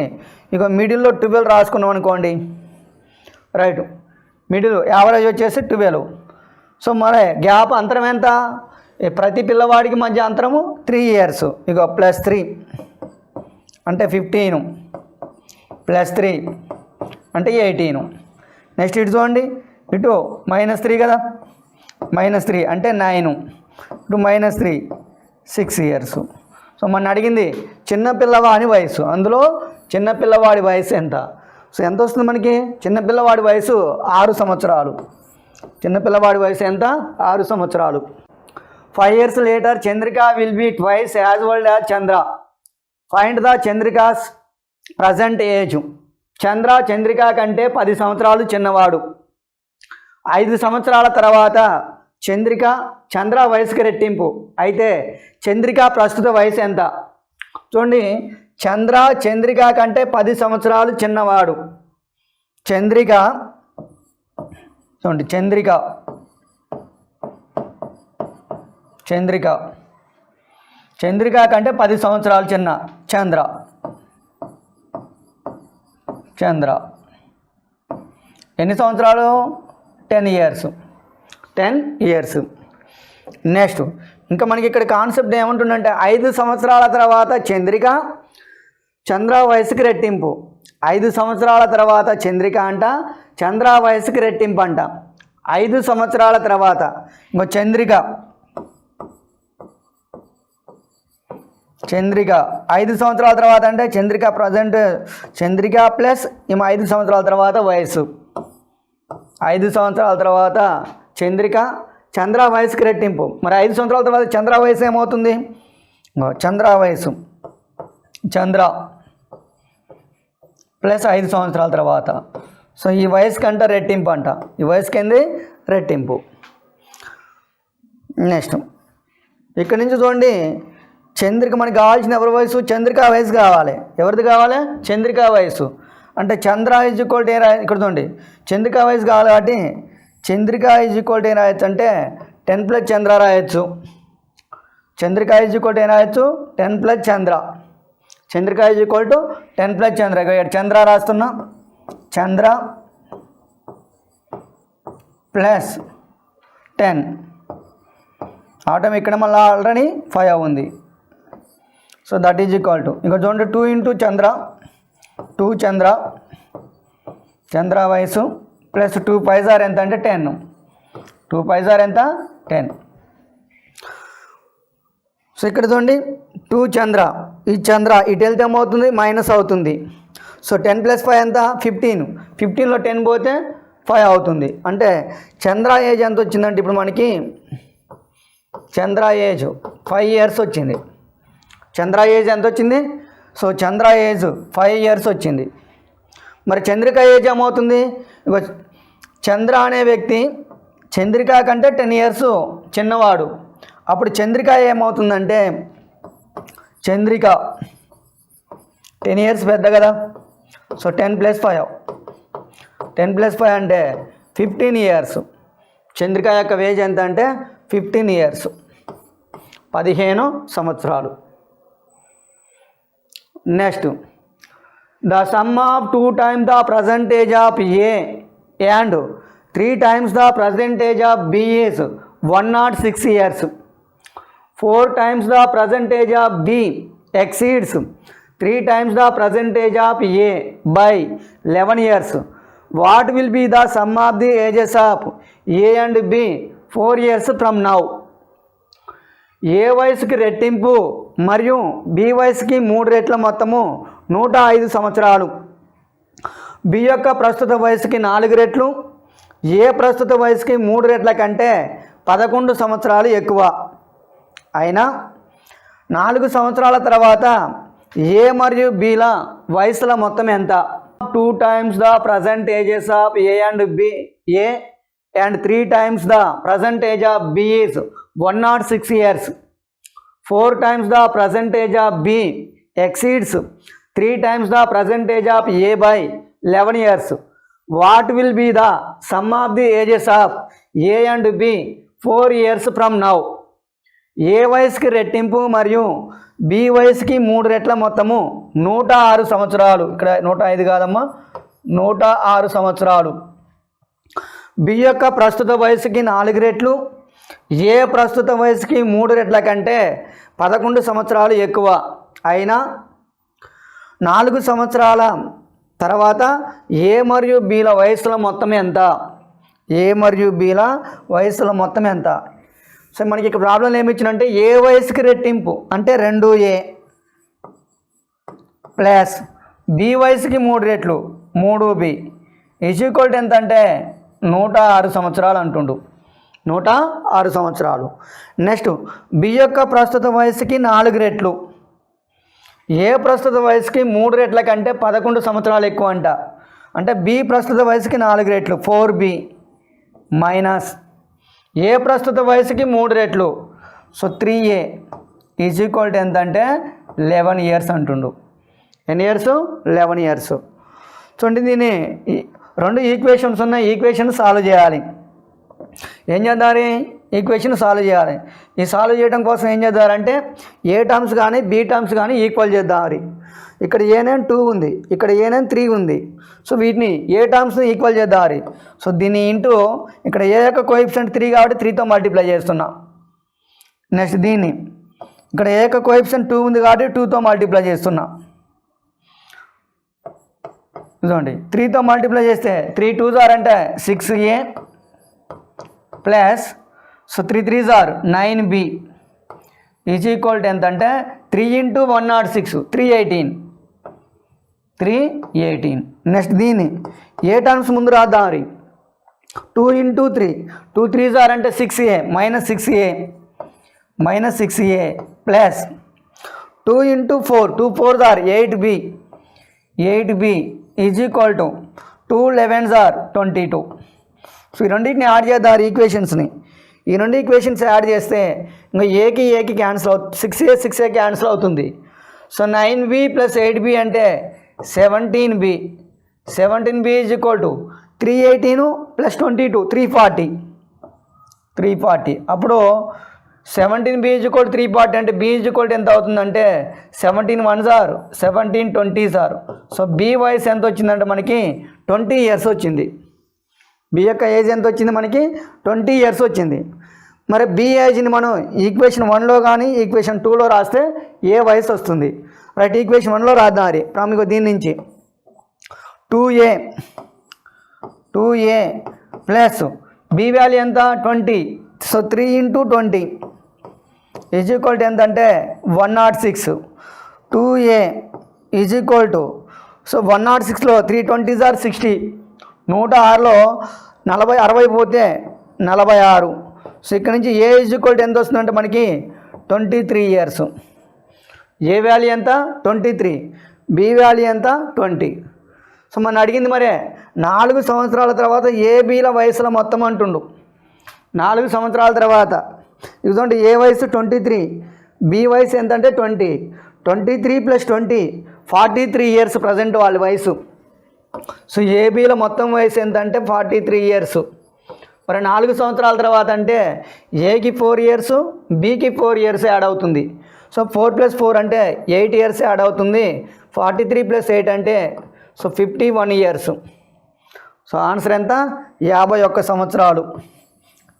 ఇక మిడిల్లో 12 రాసుకున్నాం అనుకోండి. రైట్, మిడిల్ యావరేజ్ వచ్చేసి 12. సో మరి గ్యాప్ అంతరం ఎంత? ప్రతి పిల్లవాడికి మధ్య అంతరము 3 years. ఇక +3 అంటే 15 +3 అంటే 18. నెక్స్ట్ ఇటు చూడండి, ఇటు -3 కదా, -3 అంటే 9, ఇటు -3 6 years. సో మన అడిగింది చిన్న పిల్లవాడి వయసు. అందులో చిన్న పిల్లవాడి వయసు ఎంత? సో ఎంత వస్తుంది మనకి? చిన్న పిల్లవాడి వయసు 6 సంవత్సరాలు. చిన్న పిల్లవాడి వయసు ఎంత? 6 సంవత్సరాలు. 5 years later Chandrika will be twice as old as Chandra. Find the Chandrika's present age. Chandrika కంటే 10 సంవత్సరాలు చిన్నవాడు. 5 సంవత్సరాల తర్వాత చంద్ర వయసుకి రెట్టింపు. అయితే చంద్రిక ప్రస్తుత వయసు ఎంత? చూడండి, చంద్రిక కంటే 10 సంవత్సరాలు చిన్నవాడు. చంద్రిక కంటే 10 సంవత్సరాలు చిన్న చంద్ర ఎన్ని సంవత్సరాలు? 10 years. నెక్స్ట్ ఇంకా మనకి ఇక్కడ కాన్సెప్ట్ ఏమంటుందంటే 5 సంవత్సరాల తర్వాత చంద్ర వయసుకి రెట్టింపు. 5 సంవత్సరాల తర్వాత చంద్రిక అంట చంద్ర వయసుకి రెట్టింపు అంట. 5 సంవత్సరాల తర్వాత ఇంకో చంద్రిక 5 సంవత్సరాల తర్వాత అంటే చంద్రిక ప్రజెంట్ ప్లస్ ఈమె 5 సంవత్సరాల తర్వాత వయసు. 5 సంవత్సరాల తర్వాత చంద్ర వయసుకి రెట్టింపు. మరి 5 సంవత్సరాల తర్వాత చంద్ర వయసు ఏమవుతుంది? చంద్ర ప్లస్ 5 సంవత్సరాల తర్వాత. సో ఈ వయసుకి అంట రెట్టింపు అంట. ఈ వయసుకి ఏంది? రెట్టింపు. నెక్స్ట్ ఇక్కడ నుంచి చూడండి, చంద్రిక మనకి కావాల్సిన ఎవరి వయసు? చంద్రిక వయసు కావాలి. ఎవరిది కావాలి? చంద్రిక వయసు. అంటే చంద్ర ఈజ్ఈక్వల్ టు ఇక్కడ చూడండి, చంద్రిక వయసు కావాలి కాబట్టి చంద్రిక ఈజ్ఈక్వల్ టు ఏం రాయొచ్చు అంటే 10 + చంద్ర రాయొచ్చు. చంద్రిక ఈజ్ఈక్వల్ టు ఏం రాయొచ్చు? 10 + చంద్ర. చంద్రిక ఈజ్ఈక్వల్ టు 10 + చంద్ర. ఇక్కడ చంద్ర రాస్తున్నా, చంద్ర ప్లస్ 10. ఆటోమేటిక్ ఇక్కడ మళ్ళీ ఆల్రెడీ 5 ఉంది. So that is equal to ఇంకా చూడండి 2 × చంద్ర, 2 చంద్ర వయసు ప్లస్ 2 × ఎంత అంటే 10. 2 × ఎంత? 10. సో ఇక్కడ చూడండి 2 చంద్ర, ఈ చంద్ర ఇటు వెళ్తే ఏమవుతుంది? మైనస్ అవుతుంది. సో 10 + 5 ఎంత? 15. 15లో 10 పోతే 5 అవుతుంది. అంటే చంద్ర ఏజ్ ఎంత వచ్చిందంటే ఇప్పుడు మనకి చంద్ర ఏజ్ 5 years వచ్చింది. చంద్ర ఏజ్ ఎంత వచ్చింది? సో చంద్ర ఏజ్ 5 years వచ్చింది. మరి చంద్రిక ఏజ్ ఏమవుతుంది? చంద్ర అనే వ్యక్తి చంద్రిక కంటే 10 ఇయర్స్ చిన్నవాడు. అప్పుడు చంద్రిక ఏమవుతుందంటే చంద్రిక 10 ఇయర్స్ పెద్ద కదా. సో 10 + 5 10 + 5 అంటే 15 ఇయర్స్. చంద్రిక యొక్క ఏజ్ ఎంత అంటే 15 ఇయర్స్, 15 సంవత్సరాలు. Next, the sum of 2 times the percentage of A and 3 times the percentage of B is 106 years. 4 times the percentage of B exceeds 3 times the percentage of A by 11 years. What will be the sum of the ages of A and B 4 years from now? A వయసుకి రెట్టింపు మరియు బి వయసుకి 3 రెట్ల మొత్తము 105 సంవత్సరాలు. బి యొక్క ప్రస్తుత వయసుకి 4 రెట్లు, ఏ ప్రస్తుత వయసుకి 3 రెట్ల కంటే 11 సంవత్సరాలు ఎక్కువ. అయినా 4 సంవత్సరాల తర్వాత ఏ మరియు బిల వయసుల మొత్తం ఎంత? 2 times the percentages of A and B A and 3 times the percentage of B is 106 years. 4 times the percentage of B exceeds 3 times the percentage of A by 11 years. What will be the sum of the ages of A and B 4 years from now? ఏ వయసుకి రెట్టింపు మరియు బి వయసుకి 3 రెట్ల మొత్తము 106 సంవత్సరాలు. ఇక్కడ 105 కాదమ్మా, 106 సంవత్సరాలు. బి యొక్క ప్రస్తుత వయసుకి 4 రెట్లు, ఏ ప్రస్తుత వయసుకి 3 రెట్ల కంటే 11 సంవత్సరాలు ఎక్కువ. అయినా 4 సంవత్సరాల తర్వాత ఏ మరియు బిల వయసుల మొత్తం ఎంత? ఏ మరియు బిల వయసుల మొత్తం ఎంత? సో మనకి ఇక్కడ ప్రాబ్లం ఏమి ఇచ్చినంటే ఏ వయసుకి రెట్టింపు అంటే 2A ప్లస్ బి వయసుకి 3 రెట్లు 3B ఈజ్ ఈక్వల్ టు ఎంత అంటే 106 సంవత్సరాలు అంటుండు. 106 సంవత్సరాలు. నెక్స్ట్, బి యొక్క ప్రస్తుత వయసుకి 4 రెట్లు, ఏ ప్రస్తుత వయసుకి 3 రెట్ల కంటే 11 సంవత్సరాలు ఎక్కువ అంట. అంటే బి ప్రస్తుత వయసుకి 4 రెట్లు 4B మైనస్ ఏ ప్రస్తుత వయసుకి 3 రెట్లు, so 3A is equal to ఎంత అంటే 11 ఇయర్స్ అంటుండు. ఎన్ని ఇయర్స్? 11 ఇయర్స్. చూడండి, దీన్ని 2 ఈక్వేషన్స్ ఉన్నాయి. ఈక్వేషన్ సాల్వ్ చేయాలి. ఏం చేద్దారు? ఈక్వేషన్ సాల్వ్ చేయాలి. ఈ సాల్వ్ చేయడం కోసం ఏం చేద్దారంటే ఏ టర్మ్స్ కానీ బి టర్మ్స్ కానీ ఈక్వల్ చేద్దాం. ఇక్కడ ఏనేం 2 ఉంది, ఇక్కడ ఏనేం 3 ఉంది. సో వీటిని ఏ టర్మ్స్ని ఈక్వల్ చేద్దాం. సో దీన్ని ఇంటూ ఇక్కడ ఏ యొక్క కోఎఫిషియంట్ 3 కాబట్టి 3తో మల్టిప్లై చేస్తున్నా. నెక్స్ట్ దీన్ని ఇక్కడ ఏ యొక్క కోఎఫిషియంట్ 2 ఉంది కాబట్టి 2తో మల్టిప్లై చేస్తున్నా. చూడండి, 3తో మల్టిప్లై చేస్తే 3 2s అంటే 6A plus so 3 3s 9B is equal to ఎంత అంటే 3 × 106 318. నెక్స్ట్ దీన్ని ఏ టర్మ్స్ ముందు రాద్దాం. 2 × 3 2 3s అంటే 6A minus 6A plus 2 × 4 2 4s 8B is equal to 2 11s 22. So ఈ రెండింటిని యాడ్ చేద్దాం ఈక్వేషన్స్ని. ఈ 2 ఈక్వేషన్స్ యాడ్ చేస్తే ఇంకా ఏకి క్యాన్సిల్ అవుతుంది, 6A క్యాన్సిల్ అవుతుంది. సో 9B + 8B అంటే 17B ఈజ్ ఈక్వల్ టు 318 + 22 340. అప్పుడు 17B ఈజ్ ఈక్వల్ టు 340 అంటే B ఈజ్ ఈక్వల్ టు ఎంత అవుతుందంటే 17 1s 17 20s. సో బి వయసు ఎంత వచ్చిందంటే మనకి 20 ఇయర్స్ వచ్చింది. బి యొక్క ఏజ్ ఎంత వచ్చింది మనకి 20 ఇయర్స్ వచ్చింది. మరి బి ఏజ్ని మనం ఈక్వేషన్ 1లో కానీ ఈక్వేషన్ 2లో రాస్తే ఏ వయసు వస్తుంది? రైట్, ఈక్వేషన్ 1లో రాద్దాం. మీకు దీని నుంచి 2A ప్లస్ బి వాల్యూ ఎంత 20. సో 3 × 20 ఈజ్ ఈక్వల్ టు ఎంత అంటే 106. 2A is equal to so 106లో 3 20s 60. 106లో 60 పోతే 46. సో ఇక్కడ నుంచి ఏ ఈజ్ ఈక్వల్ టు ఎంత వస్తుందంటే మనకి 23 ఇయర్స్. ఏ వాల్యూ ఎంత 23, బి వాల్యూ ఎంత 20. సో మనం అడిగింది మరే 4 సంవత్సరాల తర్వాత ఏ బిల వయసుల మొత్తం అంటుండు. 4 సంవత్సరాల తర్వాత ఇదిగోండి ఏ వయసు 23, బి వయసు ఎంత అంటే 20, 23 + 20 43 ఇయర్స్ ప్రజెంట్ వాళ్ళ వయసు. సో ఏబీలో మొత్తం వయసు ఎంత అంటే 43 ఇయర్స్. మరి 4 సంవత్సరాల తర్వాత అంటే ఏకి 4 ఇయర్స్, బికి 4 ఇయర్స్ యాడ్ అవుతుంది. సో 4 + 4 అంటే 8 ఇయర్స్ యాడ్ అవుతుంది. 43 + 8 అంటే సో 51 ఇయర్స్. సో ఆన్సర్ ఎంత? 51 సంవత్సరాలు.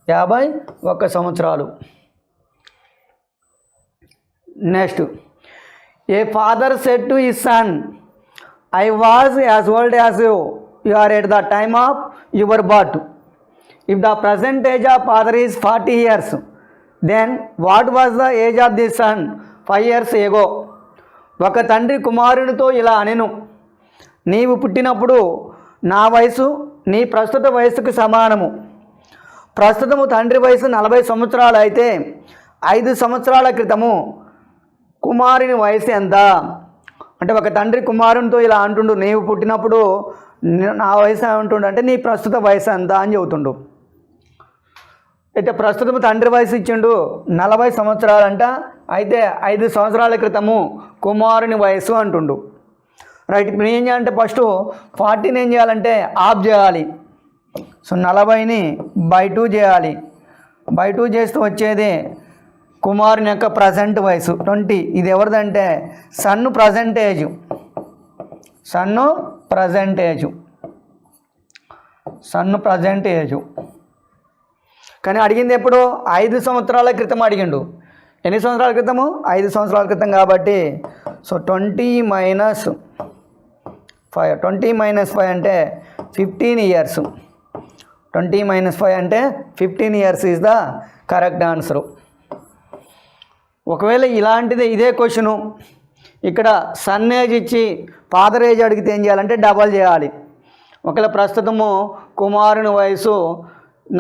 51 సంవత్సరాలు. Next, a father said to his son, I was as old as you are at the time of your birth. If the present age of father is 40 years, then what was the age of the son 5 years ago. ఒక తండ్రి కుమారునితో ఇలా అనెను, నీవు పుట్టినప్పుడు నా వయసు నీ ప్రస్తుత వయసుకు సమానము. ప్రస్తుతము తండ్రి వయసు 40 సంవత్సరాలు అయితే 5 సంవత్సరాల క్రితము కుమారుని వయసు ఎంత? అంటే ఒక తండ్రి కుమారునితో ఇలా అంటుండు, నీవు పుట్టినప్పుడు నా వయసు ఏమంటుండు అంటే నీ ప్రస్తుత వయసు ఎంత అని చెబుతుండు. అయితే ప్రస్తుతం తండ్రి వయసు ఇచ్చిండు 40 సంవత్సరాలంట, అయితే 5 సంవత్సరాల క్రితము కుమారుని వయసు అంటుండు. రైట్, ఇప్పుడు ఏం చేయాలంటే ఫస్ట్ 40ని ఏం చేయాలంటే ఆఫ్ చేయాలి. సో 40ని /2 చేయాలి. /2 చేస్తూ వచ్చేది కుమారుని యొక్క ప్రజెంట్ వయసు 20. ఇది ఎవరిదంటే సన్ను ప్రజెంటేజు. సన్ను ప్రజెంటేజు. కానీ అడిగింది ఎప్పుడు? 5 సంవత్సరాల క్రితం అడిగిండు. ఎన్ని సంవత్సరాల క్రితము? 5 సంవత్సరాల క్రితం కాబట్టి సో 20 - 5. 20 - 5 అంటే 15 ఇయర్స్. 20 - 5 అంటే 15 years is the correct answer. ఒకవేళ ఇలాంటిదే ఇదే క్వశ్చను ఇక్కడ సన్ ఏజ్ ఇచ్చి ఫాదర్ ఏజ్ అడిగితే ఏం చేయాలంటే డబల్ చేయాలి. ఒకవేళ ప్రస్తుతము కుమారుని వయసు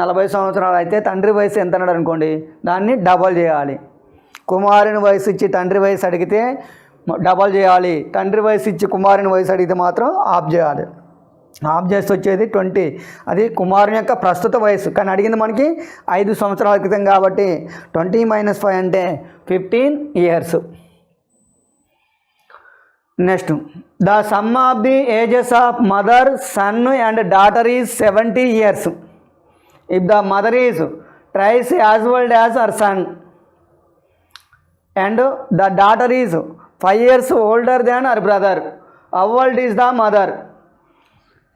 40 సంవత్సరాలు అయితే తండ్రి వయసు ఎంత అన్నాడు అనుకోండి, దాన్ని డబల్ చేయాలి. కుమారుని వయసు ఇచ్చి తండ్రి వయసు అడిగితే డబల్ చేయాలి. తండ్రి వయసు ఇచ్చి కుమారుని వయసు అడిగితే మాత్రం ఆఫ్ చేయాలి. ఆఫ్ చేసి వచ్చేది 20. అది కుమారుని యొక్క ప్రస్తుత వయసు. కానీ అడిగింది మనకి 5 సంవత్సరాల క్రితం కాబట్టి 20 - 5 అంటే 15 years. Next, the sum of the ages of mother, son and daughter is 70 years. If the mother is twice as old as her son and the daughter is 5 years older than her brother, how old is the mother?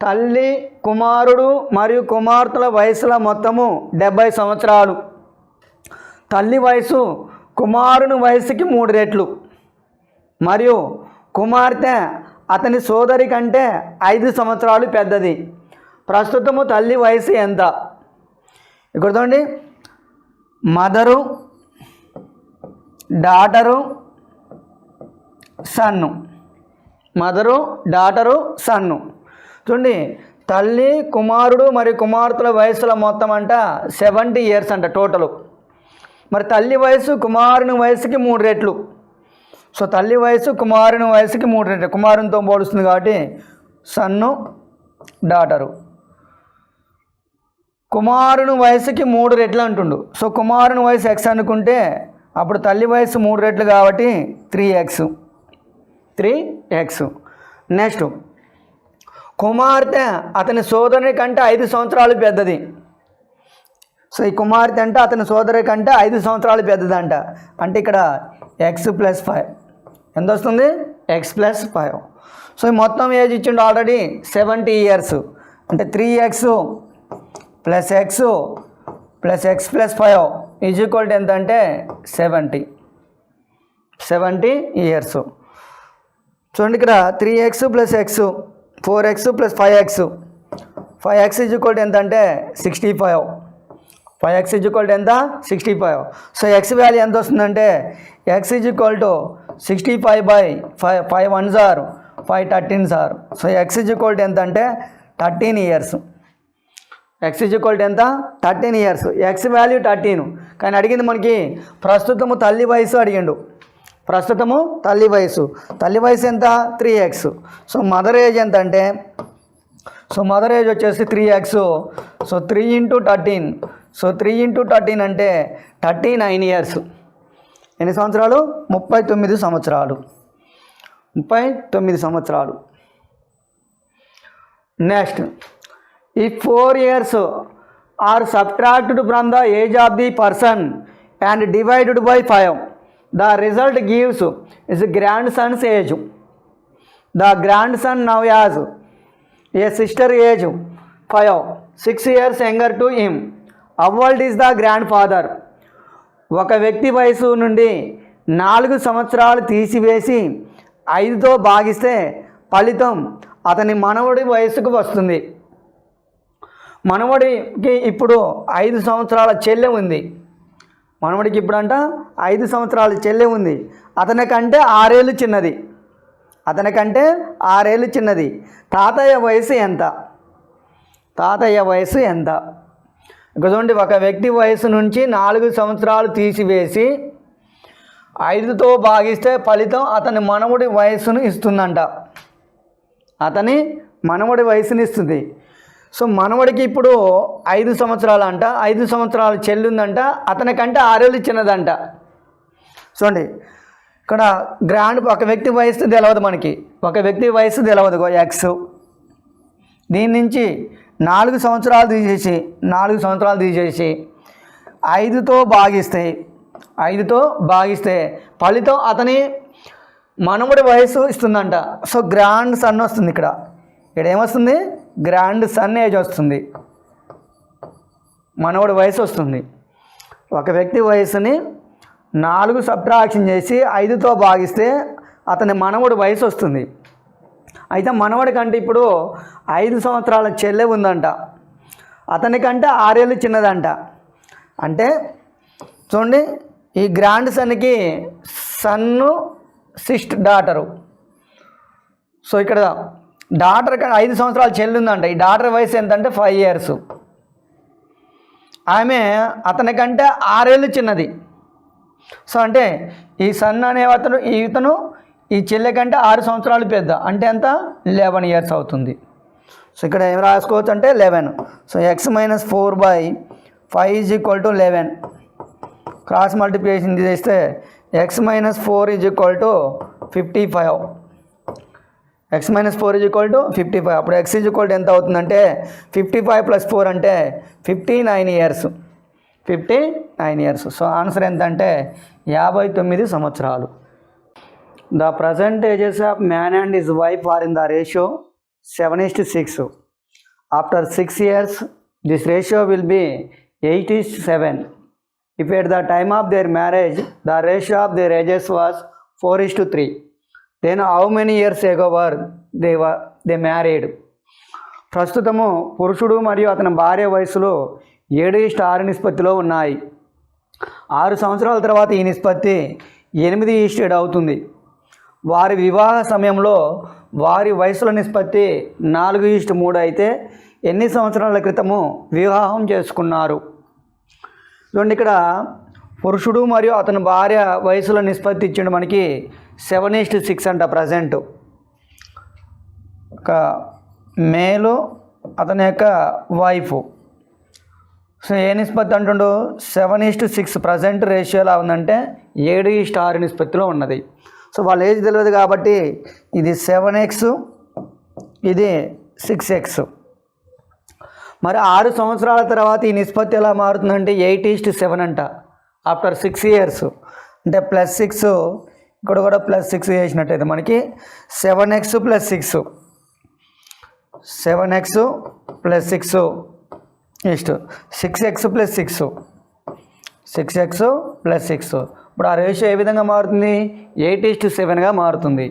తల్లి కుమారుడు మరియు కుమార్తెల వయసుల మొత్తము 70 సంవత్సరాలు. తల్లి వయసు కుమారుని వయసుకి 3 రెట్లు మరియు కుమార్తె అతని సోదరి కంటే 5 సంవత్సరాలు పెద్దది. ప్రస్తుతము తల్లి వయసు ఎంత? ఇక్కడ చూడండి, మదరు, డాటరు, సన్ను. మదరు, డాటరు, సన్ను. చూడండి, తల్లి కుమారుడు మరియు కుమార్తెల వయసుల మొత్తం అంట 70 ఇయర్స్ అంట టోటలు. మరి తల్లి వయసు కుమారుని వయసుకి 3 రెట్లు. సో తల్లి వయసు కుమారుని వయసుకి 3 రెట్లు, కుమారునితో పోలుస్తుంది కాబట్టి సన్ను, డాటరు. కుమారుని వయసుకి 3 రెట్లు అంటుండు. సో కుమారుని వయసు x అనుకుంటే అప్పుడు తల్లి వయసు 3 రెట్లు కాబట్టి 3x. నెక్స్ట్, కుమార్తె అతని సోదరుని కంటే 5 సంవత్సరాలు పెద్దది. సో ఈ కుమార్తె అంటే అతని సోదరి కంటే 5 సంవత్సరాలు పెద్దదంట. అంటే ఇక్కడ x + 5 ఎంత వస్తుంది? x + 5. సో ఈ మొత్తం ఏజ్ ఇచ్చిండు ఆల్రెడీ 70 ఇయర్స్. అంటే 3x + x + x + 5 is equal to ఎంత అంటే 70 ఇయర్స్. చూడండి, ఇక్కడ 3x + x 4x + 5x. 5x is equal to ఎంత అంటే 65. 5x ఈజ్ ఈక్వల్ టు ఎంత? 65. సో x వాల్యూ ఎంత వస్తుందంటే x is equal to 65/5. 5 1s are 5 13s are. So x is equal to ఎంత అంటే 13 years. x is equal to ఎంత? 13 ఇయర్స్. x value 13. కానీ అడిగింది మనకి ప్రస్తుతము తల్లి వయసు అడిగిండు. ప్రస్తుతము తల్లి వయసు ఎంత? 3x. సో మదర్ ఏజ్ ఎంత అంటే, సో మదర్ ఏజ్ వచ్చేసి 3x. సో 3 × 13 సో 3 ఇంటూ 13 అంటే 39 ఇయర్స్. ఎన్ని సంవత్సరాలు? 39 సంవత్సరాలు. 39 సంవత్సరాలు. నెక్స్ట్, ఈ 4 years are subtracted from the age of the person and divided by 5. The result gives his grandson's age. The grandson now has a sister age 5, 6 years younger to him. How old is the grandfather? ఒక వ్యక్తి వయసు నుండి 4 సంవత్సరాలు తీసివేసి 5తో భాగిస్తే ఫలితం అతని మనవడి వయసుకు వస్తుంది. మనవడికి ఇప్పుడు 5 సంవత్సరాల చెల్లె ఉంది. మనవడికి ఇప్పుడు 5 సంవత్సరాల చెల్లె ఉంది. అతనికంటే 6 ఏళ్ళు చిన్నది. తాతయ్య వయసు ఎంత? ఇక చూడండి, ఒక వ్యక్తి వయసు నుంచి 4 సంవత్సరాలు తీసివేసి 5తో భాగిస్తే ఫలితం అతని మనవడి వయసును ఇస్తుందంట. ఇస్తుంది. సో మనవడికి ఇప్పుడు 5 సంవత్సరాలు అంట. 5 సంవత్సరాల చెల్లి ఉందంట. అతనికంటే 6 ఏళ్ళు చిన్నదంట. చూడండి, ఇక్కడ ఒక వ్యక్తి వయసు తెలియదు మనకి. ఎక్స్. దీని నుంచి 4 సంవత్సరాలు తీసేసి 5తో భాగిస్తే ఫలితం అతని మనవడి వయసు ఇస్తుందంట. సో గ్రాండ్ సన్ వస్తుంది. ఇక్కడ ఏమొస్తుంది? గ్రాండ్ సన్ ఏజ్ వస్తుంది. మనవడి వయసు వస్తుంది. ఒక వ్యక్తి వయసుని 4 సబ్ట్రాక్షన్ చేసి 5తో భాగిస్తే అతని మనవడి వయసు వస్తుంది. అయితే మనవడి కంటే ఇప్పుడు 5 సంవత్సరాల చెల్లె ఉందంట. అతనికంటే 6 ఏళ్ళు చిన్నదంట. అంటే చూడండి, ఈ గ్రాండ్ సన్కి సన్ను సిస్టర్ డాటరు. సో ఇక్కడ డాటర్ కంటే 5 సంవత్సరాల చెల్లి ఉందంట. ఈ డాటర్ వయసు ఎంతంటే 5 years. ఆమె అతనికంటే 6 ఏళ్ళు చిన్నది. సో అంటే ఈ సన్ అనే ఇతను ఈ చెల్లె కంటే 6 సంవత్సరాలు పెద్ద. అంటే ఎంత? 11 years అవుతుంది. సో ఇక్కడ ఏం రాసుకోవచ్చు అంటే 11. So x - 4/5 = 11. క్రాస్ మల్టిప్లికేషన్ చేస్తే x - 4 = 55. x - 4 = 55. అప్పుడు x ఎంత అవుతుందంటే 55 + 4 అంటే 59 years. సో ఆన్సర్ ఎంత అంటే 59 సంవత్సరాలు. The present ages of man and his wife are in the ratio 7:6. After 6 years, this ratio will be 8:7. If at the time of their marriage, the ratio of their ages was 4:3, then how many years ago were they married? ప్రస్తుతము పురుషుడు మరియు అతని భార్య వయసులో 7:6 నిష్పత్తిలో ఉన్నాయి. 6 సంవత్సరాల తర్వాత ఈ నిష్పత్తి 8:7 అవుతుంది. వారి వివాహ సమయంలో వారి వయసుల నిష్పత్తి 4:3 అయితే ఎన్ని సంవత్సరాల క్రితము వివాహం చేసుకున్నారు? చూడండి, ఇక్కడ పురుషుడు మరియు అతని భార్య వయసుల నిష్పత్తి ఇచ్చిండు మనకి 7:6 అంట. ప్రజెంట్ ఒక మేలు అతని యొక్క వైఫ్. సో ఏ నిష్పత్తి అంటుండో 7:6 ప్రజెంట్ రేషియో ఎలా ఉందంటే 7:6 నిష్పత్తిలో ఉన్నది. సో వాళ్ళ ఏజ్ తెలియదు కాబట్టి ఇది 7x, ఇది 6x. మరి 6 సంవత్సరాల తర్వాత ఈ నిష్పత్తి ఎలా మారుతుందంటే 8:7 అంట. ఆఫ్టర్ 6 years అంటే +6, ఇక్కడ కూడా +6 చేసినట్టయితే మనకి 7x + 6 నెక్స్ట్ 6x + 6. ఇప్పుడు ఆ రేషియో ఏ విధంగా మారుతుంది? 8:7గా మారుతుంది.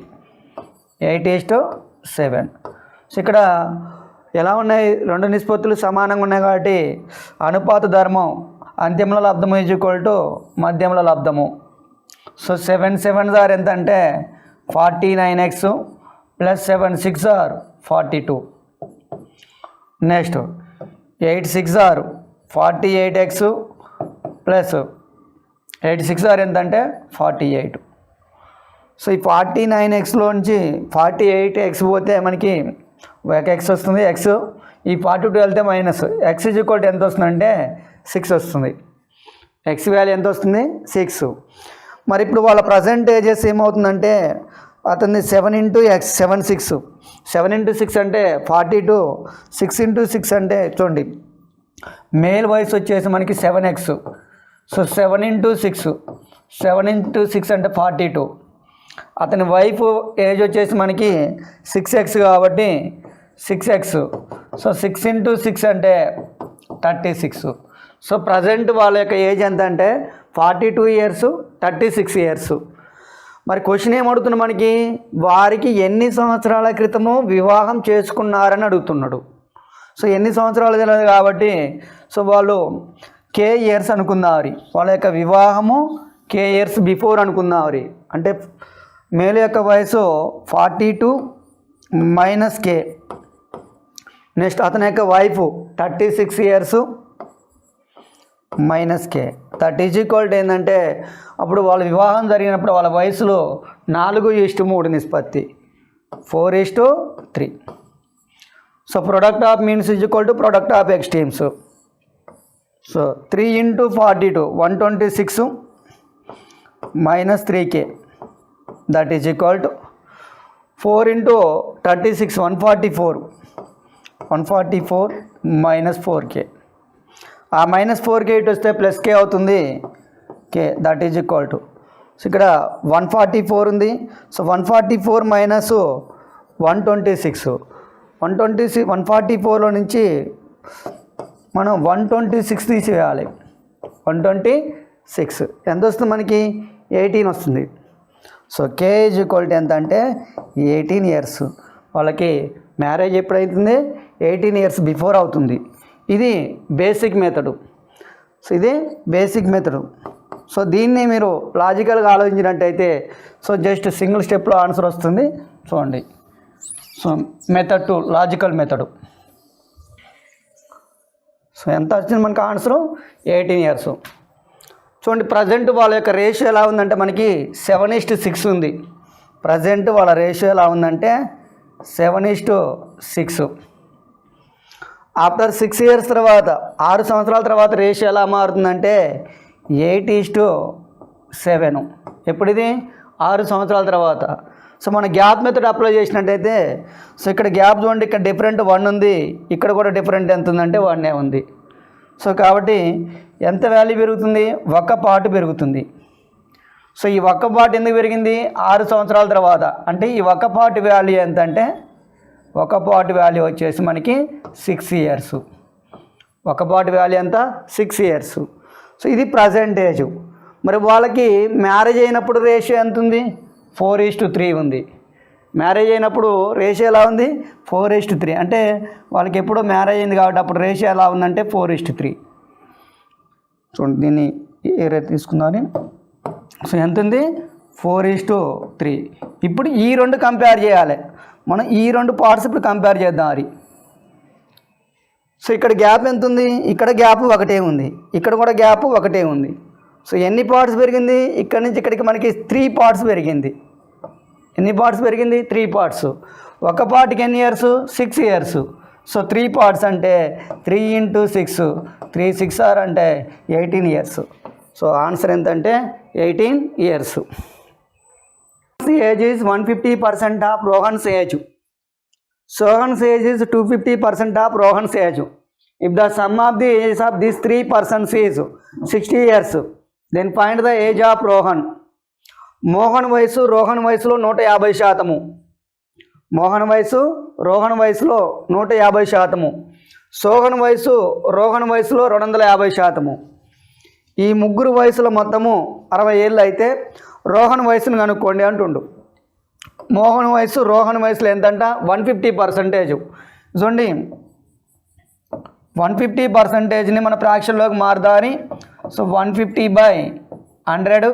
8:7. సో ఇక్కడ ఎలా ఉన్నాయి? 2 నిష్పత్తులు సమానంగా ఉన్నాయి కాబట్టి అనుపాత ధర్మం అంత్యంలో లబ్ధము = మధ్యంలో లబ్ధము. సో 7 7s are ఎంత అంటే 49x + 7 6 are 42. Next 8 6 are 48x + 8 6 are ఎంత అంటే 48. సో ఈ 49xలోంచి 48x పోతే మనకి ఒక x వస్తుంది. x ఈ 42 వెళ్తే మైనస్. x ఎంత వస్తుందంటే 6 వస్తుంది. ఎక్స్ వాల్యూ ఎంత వస్తుంది 6. మరి ఇప్పుడు వాళ్ళ ప్రజెంట్ ఏజెస్ ఏమవుతుందంటే అతన్ని 7 ఇంటూ ఎక్స్ 7 6 7 ఇంటూ 6 అంటే 42. 6 ఇంటూ 6 అంటే చూడండి మేల్ వయసు వచ్చేసి మనకి 7x. సో 7 ఇంటూ 6 7 ఇంటూ 6 అంటే 42. అతని వైఫ్ ఏజ్ వచ్చేసి మనకి 6x కాబట్టి 6x. సో 6 ఇంటూ 6 అంటే 36. సో ప్రజెంట్ వాళ్ళ యొక్క ఏజ్ ఎంత అంటే 42 ఇయర్స్ 36 ఇయర్స్. మరి క్వశ్చన్ ఏమడుగుతుంది మనకి, వారికి ఎన్ని సంవత్సరాల క్రితము వివాహం చేసుకున్నారని అడుగుతున్నాడు. సో ఎన్ని సంవత్సరాలు తెలియదు కాబట్టి సో వాళ్ళు K ఇయర్స్ అనుకుందామరి. వాళ్ళ యొక్క వివాహము K ఇయర్స్ బిఫోర్ అనుకుందామరి. అంటే మేలు యొక్క వయసు 42 మైనస్ K. నెక్స్ట్ అతని యొక్క wife 36 years minus K. That is equal to ఏంటంటే అప్పుడు వాళ్ళ వివాహం జరిగినప్పుడు వాళ్ళ వయసులో 4:3 నిష్పత్తి 4:3. So product of means is equal to product of extremes. So 3 into 42 126 minus 3K that is equal to 4 into 36 144 minus 4K. ఆ మైనస్ 4K ఇటు వస్తే ప్లస్ K అవుతుంది. K that is equal to so ఇక్కడ 144 ఉంది. సో 144 మైనస్ 126 144లో నుంచి మనం 126 తీసివేయాలి. 126 ఎంత వస్తుంది మనకి 18 వస్తుంది. So K is equal to ఎంత అంటే 18 ఇయర్స్. వాళ్ళకి మ్యారేజ్ ఎప్పుడవుతుంది 18 ఇయర్స్ బిఫోర్ అవుతుంది. ఇది బేసిక్ మెథడు. సో ఇది బేసిక్ మెథడు. సో దీన్ని మీరు లాజికల్గా ఆలోచించినట్టయితే సో జస్ట్ సింగిల్ స్టెప్లో ఆన్సర్ వస్తుంది. చూడండి so method 2 logical method. So ఎంత వచ్చింది మనకి ఆన్సరు 18 ఇయర్స్. చూడండి ప్రజెంట్ వాళ్ళ యొక్క రేషియో ఎలా ఉందంటే మనకి 7:6 ఉంది. ప్రజెంట్ వాళ్ళ రేషియో ఎలా ఉందంటే 7:6. ఆఫ్టర్ 6 ఇయర్స్ తర్వాత 6 సంవత్సరాల తర్వాత రేషియో ఎలా మారుతుందంటే 8:7. ఎప్పుడు ఇది 6 సంవత్సరాల తర్వాత. సో మన గ్యాప్ మెథడ్ అప్లై చేసినట్టయితే సో ఇక్కడ గ్యాప్ చూడండి, ఇక్కడ డిఫరెంట్ 1 ఉంది, ఇక్కడ కూడా డిఫరెంట్ ఎంత ఉందంటే 1 ఉంది. సో కాబట్టి ఎంత వాల్యూ పెరుగుతుంది, 1 పార్ట్ పెరుగుతుంది. సో ఈ 1 పార్ట్ ఎందుకు పెరిగింది 6 సంవత్సరాల తర్వాత అంటే ఈ 1 పార్ట్ వాల్యూ ఎంత అంటే 1 పార్ట్ వాల్యూ వచ్చేసి మనకి 6 ఇయర్స్. 1 పార్ట్ వాల్యూ ఎంత 6 ఇయర్స్. సో ఇది ప్రజెంట్ ఏజ్. మరి వాళ్ళకి మ్యారేజ్ అయినప్పుడు రేషియో ఎంత ఉంది 4:3 ఉంది. మ్యారేజ్ అయినప్పుడు రేషియో ఎలా ఉంది 4:3. అంటే వాళ్ళకి ఎప్పుడో మ్యారేజ్ అయింది కాబట్టి అప్పుడు రేషియో ఎలా ఉందంటే 4:3. చూడండి దీన్ని ఏరియా తీసుకుందామని. సో ఎంత ఉంది 4:3. ఇప్పుడు ఈ రెండు కంపేర్ చేయాలి మనం. ఈ రెండు పార్ట్స్ ఇప్పుడు కంపేర్ చేద్దాం అది. సో ఇక్కడ గ్యాప్ ఎంత ఉంది, ఇక్కడ గ్యాప్ 1 ఉంది, ఇక్కడ కూడా గ్యాప్ 1 ఉంది. సో ఎన్ని పార్ట్స్ పెరిగింది, ఇక్కడ నుంచి ఇక్కడికి మనకి 3 పార్ట్స్ పెరిగింది. ఎన్ని పార్ట్స్ పెరిగింది 3 పార్ట్స్. 1 పార్ట్కి ఎన్ని ఇయర్స్ 6 ఇయర్స్. సో 3 పార్ట్స్ అంటే 3 ఇంటూ 6 3 6 ఆర్ అంటే 18 ఇయర్స్. సో ఆన్సర్ ఎంతంటే 18 years. Age is 150% of Rohan's age. Sohan's age is 250% of Rohan's age. If the sum of the ages of these 3 persons is 60 years, then find the age of Rohan. Mohan వయసు రోహన్ వయసులో 150%. మోహన్ వయసు రోహన్ వయసులో 150%. సోహన్ వయసు రోహన్ వయసులో 250%. ఈ ముగ్గురు వయసులో మొత్తము 60 ఏళ్ళు అయితే రోహన్ వయసును కనుక్కోండి అంటుండు. మోహన్ వయసు రోహన్ వయసులో ఎంతంట 150%. చూడండి 150%ని మన ఫ్రాక్షన్లోకి మారుదాని. So 150/100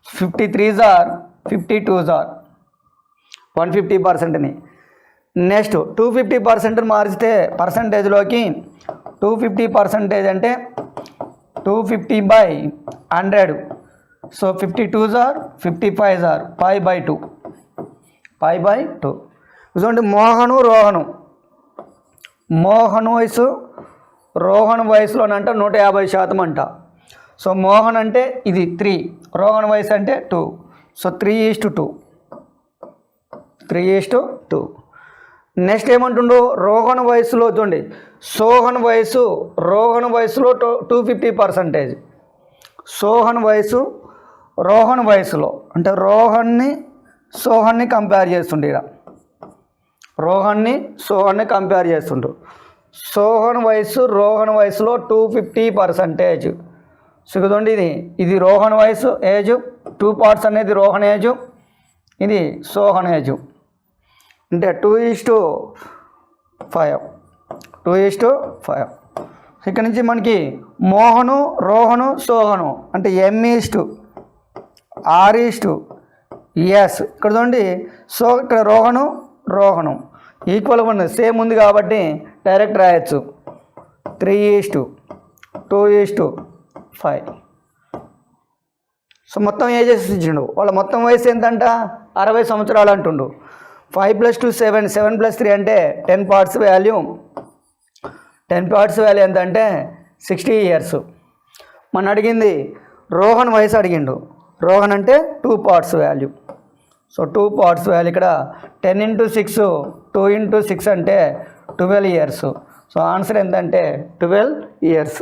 53s are 52s are 150%ని. నెక్స్ట్ 250% మారిస్తే పర్సంటేజ్లోకి 250% అంటే 250/100. So 52s are 55s are 5/2 చూడండి మోహను రోహను. మోహన్ వయసు రోహన్ వయసులోనంట 150% అంట. సో మోహన్ అంటే ఇది 3, రోహన్ వయసు అంటే 2. సో 3:2. 3:2. నెక్స్ట్ ఏమంటుండో రోహన్ వయసులో చూడండి, రోహన్ వయసులో 250%. రోహన్ వయసులో అంటే సోహన్ని కంపేర్ చేస్తుండే ఇక్కడ, సోహన్ని కంపేర్ చేస్తుండ్రు. రోహన్ వయసులో 250%. సో చూడండి ఇది రోహన్ వయసు ఏజ్, 2 parts అనేది రోహన్ ఏజ్, ఇది సోహన్ ఏజ్. అంటే 2:5. ఇక్కడ నుంచి మనకి మోహను, రోహను, సోహను అంటే M:R:S. ఇక్కడ చూడండి, సో ఇక్కడ రోహను ఈక్వల్గా ఉన్నది, సేమ్ ఉంది కాబట్టి డైరెక్ట్ రాయొచ్చు 3:2:5. సో మొత్తం ఏజెస్ ఇచ్చిండు, వాళ్ళ మొత్తం వయసు ఎంతంట 60 సంవత్సరాలు అంటుండు. 5 + 2 7, 7 + 3 అంటే 10 parts వాల్యూ. 10 parts వాల్యూ ఎంత అంటే 60 years. మన అడిగింది రోహన్ వయసు అడిగిండు, రోహన్ అంటే 2 parts value. So 2 parts value ఇక్కడ 10 × 6, 2 × 6 అంటే 12 years. సో ఆన్సర్ ఎంతంటే 12 years.